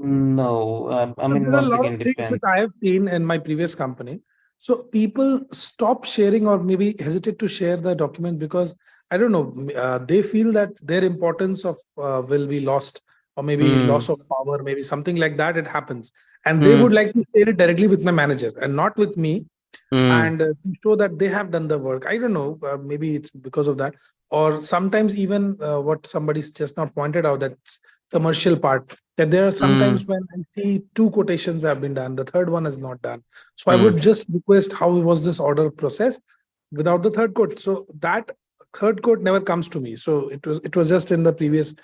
No, I mean, There are a once lot again, of things depends. which I have seen in my previous company. So people stop sharing or maybe hesitate to share the document because I don't know, they feel that their importance of will be lost, or maybe loss of power, maybe something like that. It happens, and they would like to share it directly with my manager and not with me, and to show that they have done the work. I don't know, maybe it's because of that, or sometimes even what somebody's just not pointed out, that's commercial part, that there are sometimes when I see 2 quotations have been done, the third one is not done. So I would just request, how was this order processed without the third quote? So that third quote never comes to me. So it was just in the previous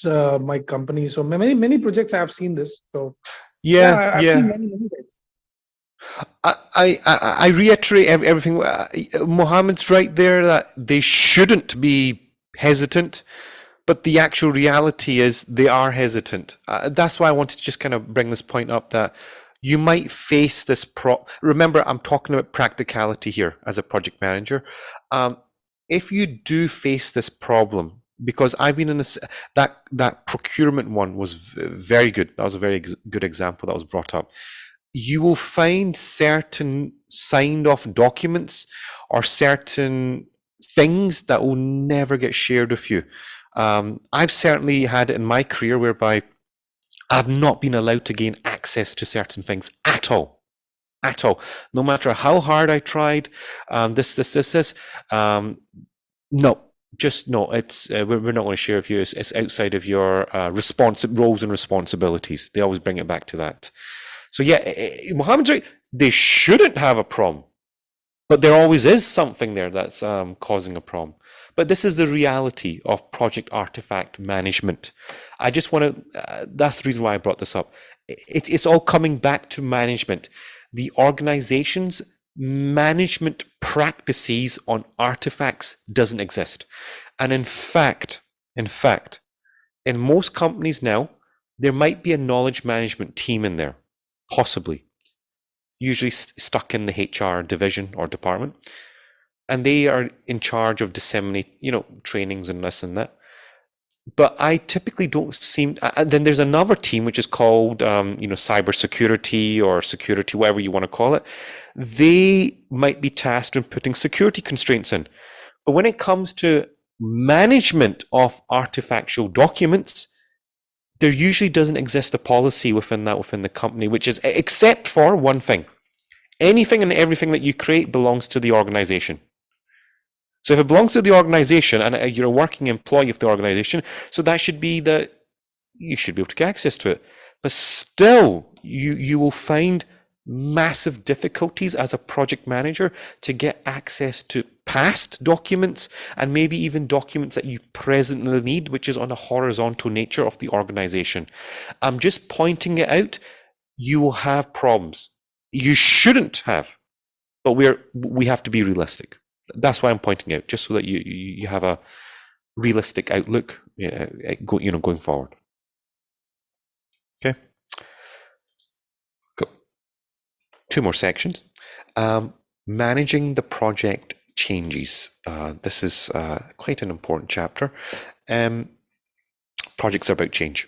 my company. So many projects I have seen this. So I've seen many times. I reiterate everything. Mohammed's right there that they shouldn't be hesitant. but the actual reality is they are hesitant. That's why I wanted to just kind of bring this point up, that you might face this remember, I'm talking about practicality here as a project manager. If you do face this problem, because I've been in this, that procurement one was very good. That was a very good example that was brought up. You will find certain signed off documents or certain things that will never get shared with you. I've certainly had it in my career whereby I've not been allowed to gain access to certain things at all. No matter how hard I tried, no, just no. It's we're not going to share with you. It's outside of your roles and responsibilities. They always bring it back to that. So yeah, Mohammed's right. They shouldn't have a problem, but there always is something there that's causing a problem. But this is the reality of project artifact management. I just want to, that's the reason why I brought this up. It's all coming back to management. The organization's management practices on artifacts doesn't exist. And in fact, in most companies now, there might be a knowledge management team in there, possibly, usually stuck in the HR division or department. And they are in charge of disseminate, trainings and this and that. But I typically don't seem. Then there's another team which is called, cybersecurity or security, whatever you want to call it. They might be tasked with putting security constraints in. But when it comes to management of artifactual documents, there usually doesn't exist a policy within the company, which is, except for one thing: anything and everything that you create belongs to the organization. So if it belongs to the organization and you're a working employee of the organization, so that should be that you should be able to get access to it. But still, you will find massive difficulties as a project manager to get access to past documents and maybe even documents that you presently need, which is on a horizontal nature of the organization. I'm just pointing it out. You will have problems. You shouldn't have, but we have to be realistic. That's why I'm pointing out, just so that you have a realistic outlook, going forward. Okay. Go. 2 more sections. Managing the project changes. This is quite an important chapter. Projects are about change.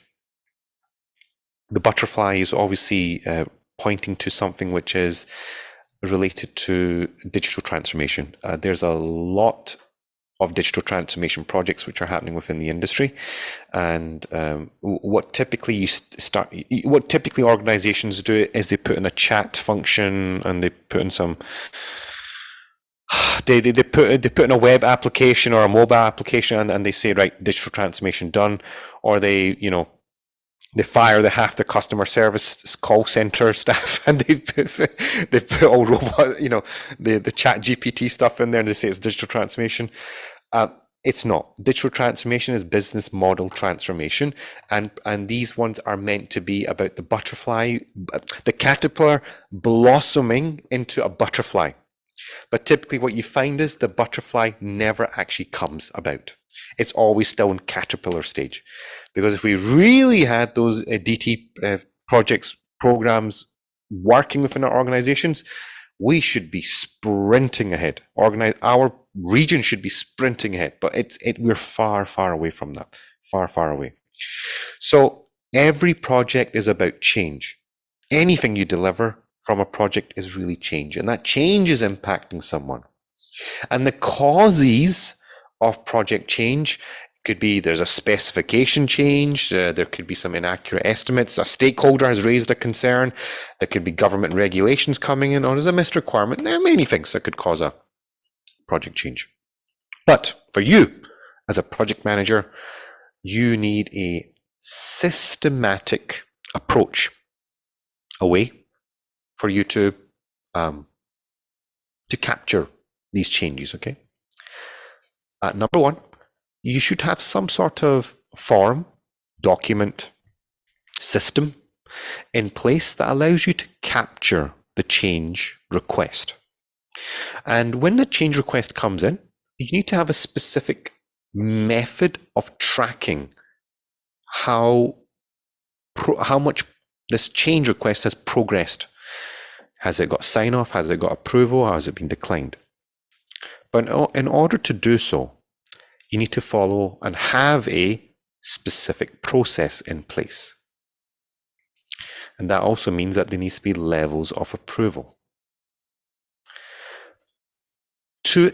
The butterfly is obviously pointing to something which is related to digital transformation. There's a lot of digital transformation projects which are happening within the industry, and what typically organizations do is they put in a chat function and they put in some. They put in a web application or a mobile application and they say, right, digital transformation done, or they fire half their customer service call center staff and they put all robot, the chat GPT stuff in there and they say it's digital transformation. It's not. Digital transformation is business model transformation, and these ones are meant to be about the butterfly, the caterpillar blossoming into a butterfly. But typically what you find is the butterfly never actually comes about. It's always still in caterpillar stage. Because if we really had those DT programs working within our organizations, we should be sprinting ahead. Our region should be sprinting ahead, but we're far, far away from that. Far, far away. So every project is about change. Anything you deliver from a project is really change, and that change is impacting someone. And the causes of project change could be there's a specification change, there could be some inaccurate estimates, a stakeholder has raised a concern, there could be government regulations coming in, or there's a missed requirement. There are many things that could cause a project change. But for you, as a project manager, you need a systematic approach, a way for you to capture these changes, okay? Number one, you should have some sort of form, document, system in place that allows you to capture the change request. And when the change request comes in, you need to have a specific method of tracking how much this change request has progressed. Has it got sign off? Has it got approval? Has it been declined? But in order to do so, you need to follow and have a specific process in place. And that also means that there needs to be levels of approval. To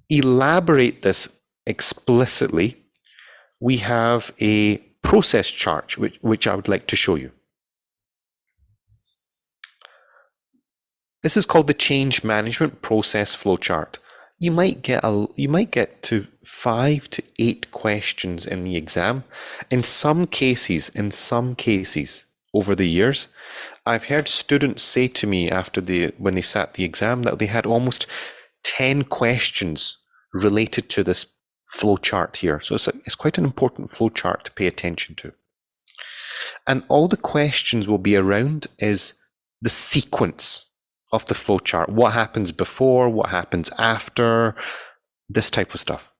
elaborate this explicitly, we have a process chart, which I would like to show you. This is called the change management process flowchart. You might get to 5 to 8 questions in the exam. In some cases, over the years, I've heard students say to me when they sat the exam that they had almost 10 questions related to this flowchart here. So it's quite an important flowchart to pay attention to. And all the questions will be around is the sequence of the flowchart. What happens before, what happens after, this type of stuff.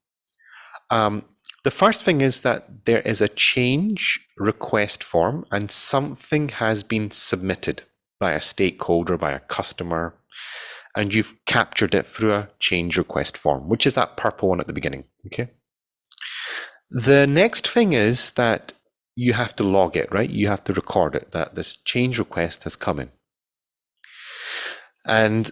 The first thing is that there is a change request form and something has been submitted by a stakeholder, by a customer, and you've captured it through a change request form, which is that purple one at the beginning. Okay. The next thing is that you have to log it, right? You have to record it, that this change request has come in. And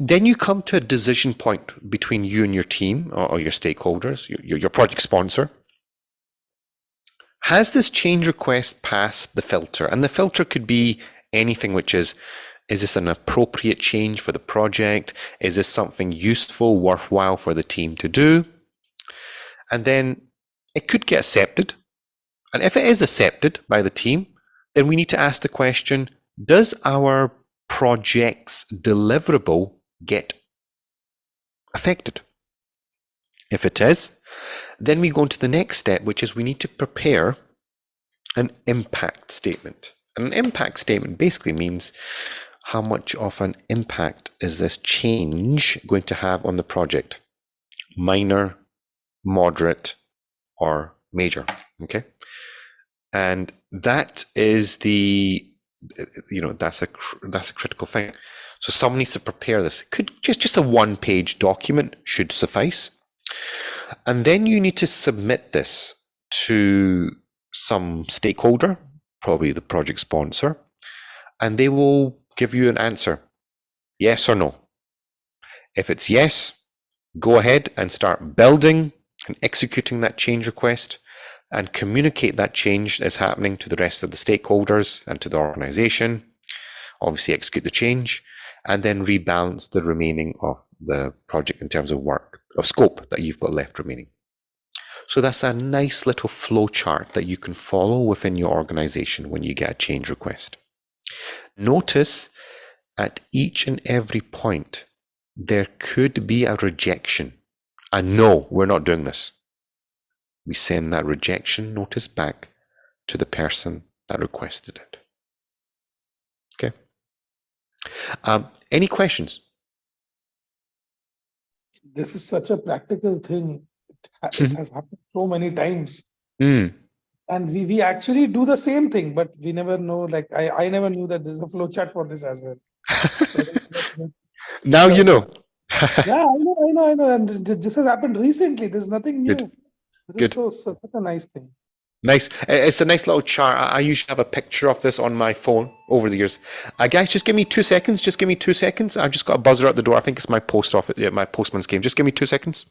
then you come to a decision point between you and your team or your stakeholders, your project sponsor. Has this change request passed the filter? And the filter could be anything, which is this an appropriate change for the project? Is this something useful, worthwhile for the team to do? And then it could get accepted. And if it is accepted by the team, then we need to ask the question, does our project's deliverable get affected? If it is, then we go into the next step, which is we need to prepare an impact statement. And an impact statement basically means how much of an impact is this change going to have on the project? Minor, moderate, or major, okay? And that is that's a critical thing. So someone needs to prepare this. Could just a one-page document should suffice. And then you need to submit this to some stakeholder, probably the project sponsor, and they will give you an answer, yes or no. If it's yes, go ahead and start building and executing that change request and communicate that change that's happening to the rest of the stakeholders and to the organization. Obviously execute the change and then rebalance the remaining of the project in terms of work, of scope that you've got left remaining. So that's a nice little flow chart that you can follow within your organization when you get a change request. Notice at each and every point, there could be a rejection. And no, we're not doing this. We send that rejection notice back to the person that requested it. Okay. Any questions? This is such a practical thing. It has happened so many times. Mm. And we actually do the same thing, but we never know. Like I never knew that there's a flow chart for this as well. So, Now you know. yeah, I know. And this has happened recently. There's nothing new. Good. This Good. is such a nice thing. Nice. It's a nice little chart. I usually have a picture of this on my phone over the years. Guys, just give me 2 seconds. Just give me 2 seconds. I've just got a buzzer at the door. I think it's my post office. Yeah, my postman's came. Just give me 2 seconds.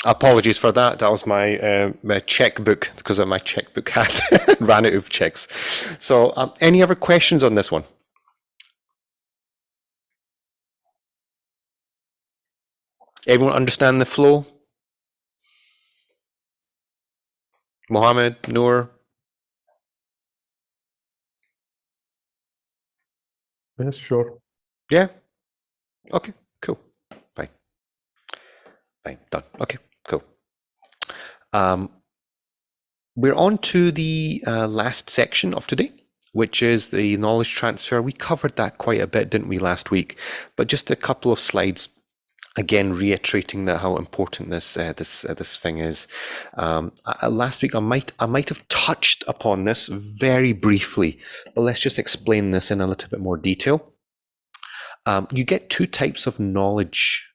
Apologies for that. That was my checkbook, because of my checkbook had ran out of checks. So any other questions on this one? Everyone understand the flow? Mohammed, Noor? Yes, sure. Yeah? Okay, cool. Fine. Fine, done. Okay, cool. We're on to the last section of today, which is the knowledge transfer. We covered that quite a bit, didn't we, last week? But just a couple of slides, again reiterating that how important this thing is. Last week I might have touched upon this very briefly, but let's just explain this in a little bit more detail. You get two types of knowledge,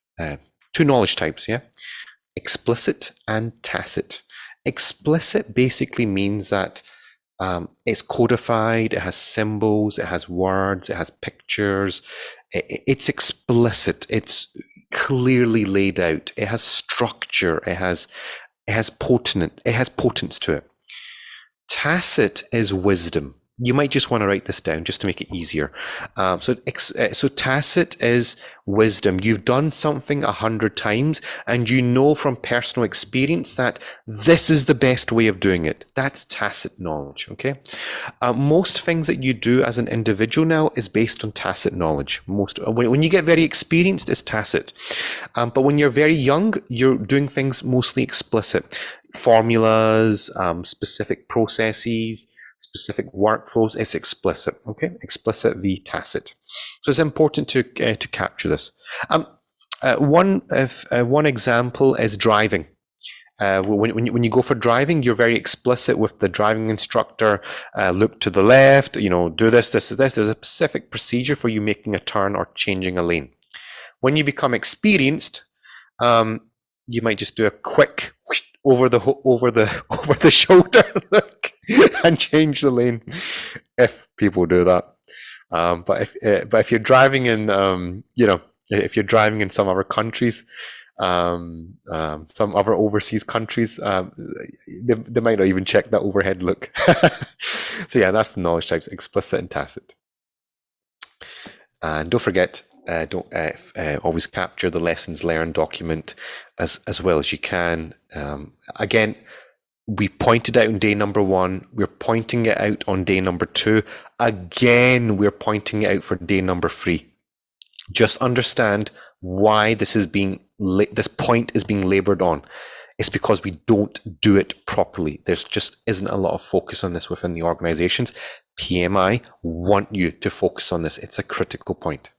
two knowledge types, yeah? Explicit and tacit. Explicit basically means that it's codified, it has symbols, it has words, it has pictures. It's explicit, it's clearly laid out, it has structure, it has potence to it. Tacit is wisdom. You might just want to write this down just to make it easier. So tacit is wisdom. You've done something 100 times and you know from personal experience that this is the best way of doing it. That's tacit knowledge, okay? Most things that you do as an individual now is based on tacit knowledge. When you get very experienced, it's tacit. But when you're very young, you're doing things mostly explicit. Formulas, specific processes, specific workflows, it's explicit, okay? Explicit v tacit. So it's important to capture this. One example is driving. When you go for driving, you're very explicit with the driving instructor. Look to the left, do this, this is this. There's a specific procedure for you making a turn or changing a lane. When you become experienced, you might just do a quick over the shoulder look and change the lane, if people do that. But if you're driving in if you're driving in some other countries, some other overseas countries, they might not even check that overhead look. So yeah, that's the knowledge types: explicit and tacit. And don't forget, don't always capture the lessons learned document as well as you can. Again, we pointed out on day number 1. We're pointing it out on day number 2. Again, we're pointing it out for day number 3. Just understand why this point is being labored on. It's because we don't do it properly. There's just isn't a lot of focus on this within the organizations. PMI want you to focus on this. It's a critical point.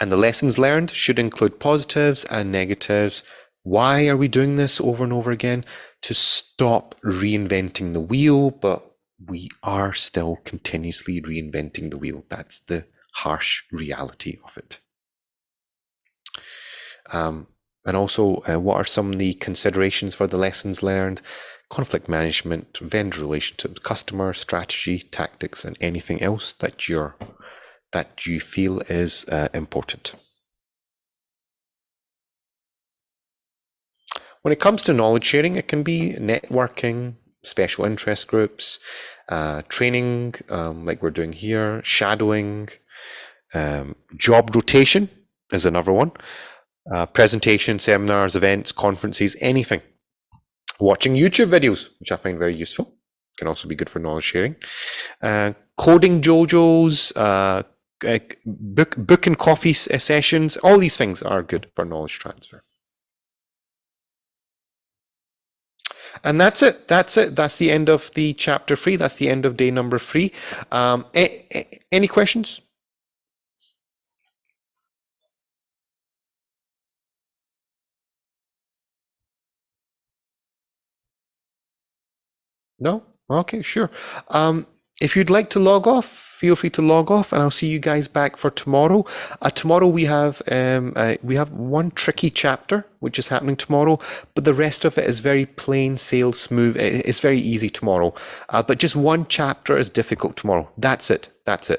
And the lessons learned should include positives and negatives. Why are we doing this over and over again? To stop reinventing the wheel, but we are still continuously reinventing the wheel. That's the harsh reality of it. And also, what are some of the considerations for the lessons learned? Conflict management, vendor relationships, customer strategy, tactics, and anything else that you feel is important. When it comes to knowledge sharing, it can be networking, special interest groups, training, like we're doing here, shadowing, job rotation is another one, presentation, seminars, events, conferences, anything. Watching YouTube videos, which I find very useful, can also be good for knowledge sharing. Coding dojos, book and coffee sessions, all these things are good for knowledge transfer. And that's it. That's the end of the chapter 3. That's the end of day number 3. Any questions? No? Okay, sure. If you'd like to log off, feel free to log off, and I'll see you guys back for tomorrow. Tomorrow we have one tricky chapter which is happening tomorrow, but the rest of it is very plain sail smooth. It's very easy tomorrow, but just one chapter is difficult tomorrow. That's it. But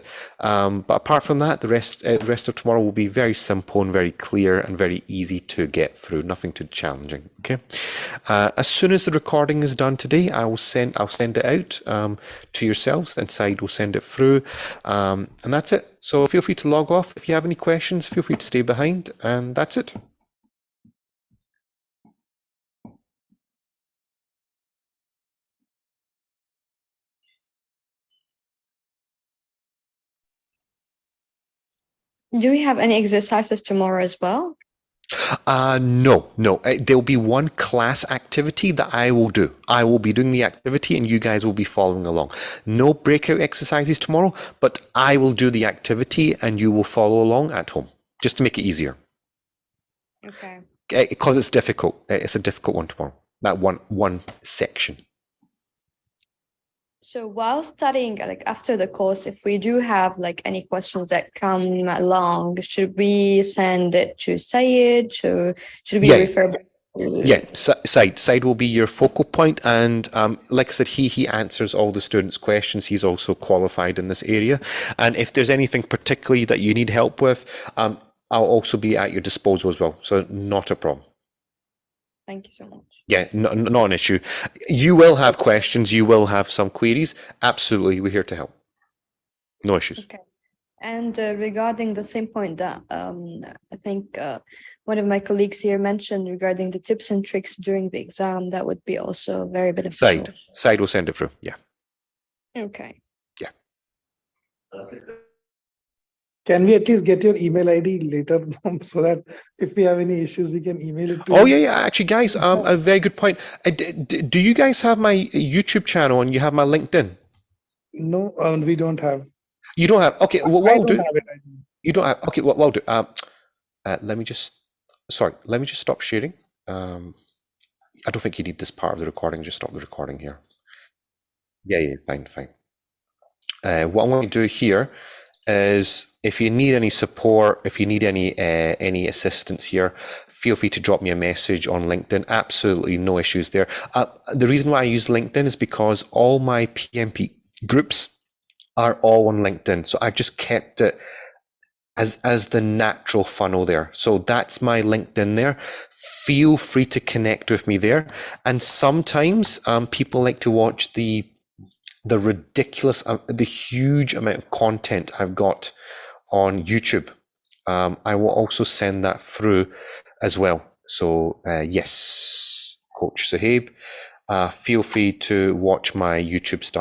apart from that, the rest of tomorrow will be very simple and very clear and very easy to get through. Nothing too challenging. Okay. As soon as the recording is done today, I'll send it out to yourselves, and Side will send it through, and that's it. So feel free to log off. If you have any questions, feel free to stay behind, and that's it. Do we have any exercises tomorrow as well? No. There'll be one class activity that I will do. I will be doing the activity and you guys will be following along. No breakout exercises tomorrow, but I will do the activity and you will follow along at home, just to make it easier. Okay. Because it's difficult. It's a difficult one tomorrow, that one section. So while studying, like after the course, if we do have like any questions that come along, should we send it to Syed? Should we refer back to... Yeah, Syed will be your focal point, and like I said, he answers all the students' questions. He's also qualified in this area, and if there's anything particularly that you need help with, I'll also be at your disposal as well. So not a problem. Thank you so much. Yeah, not an issue. You will have questions. You will have some queries. Absolutely, we're here to help. No issues. Okay. And regarding the same point that I think one of my colleagues here mentioned regarding the tips and tricks during the exam, that would be also very beneficial. Side will send it through. Yeah. Okay. Yeah. Can we at least get your email ID later so that if we have any issues, we can email it to Oh, you? yeah. Actually, guys, a very good point. Do you guys have my YouTube and you have my LinkedIn? No, we don't have. You don't have? Okay, well, what I I'll don't do... have it, I think. You don't have... Okay, what I'll do... let me just stop sharing. I don't think you need this part of the recording. Just stop the recording here. Yeah, fine. What I'm going to do here is, if you need any support, if you need any assistance here, feel free to drop me a message on LinkedIn. Absolutely no issues there. The reason why I use LinkedIn is because all my PMP groups are all on LinkedIn. So I've just kept it as the natural funnel there. So that's my LinkedIn there. Feel free to connect with me there. And sometimes people like to watch the ridiculous, the huge amount of content I've got on YouTube. I will also send that through as well. So yes, Coach Sahib, feel free to watch my YouTube stuff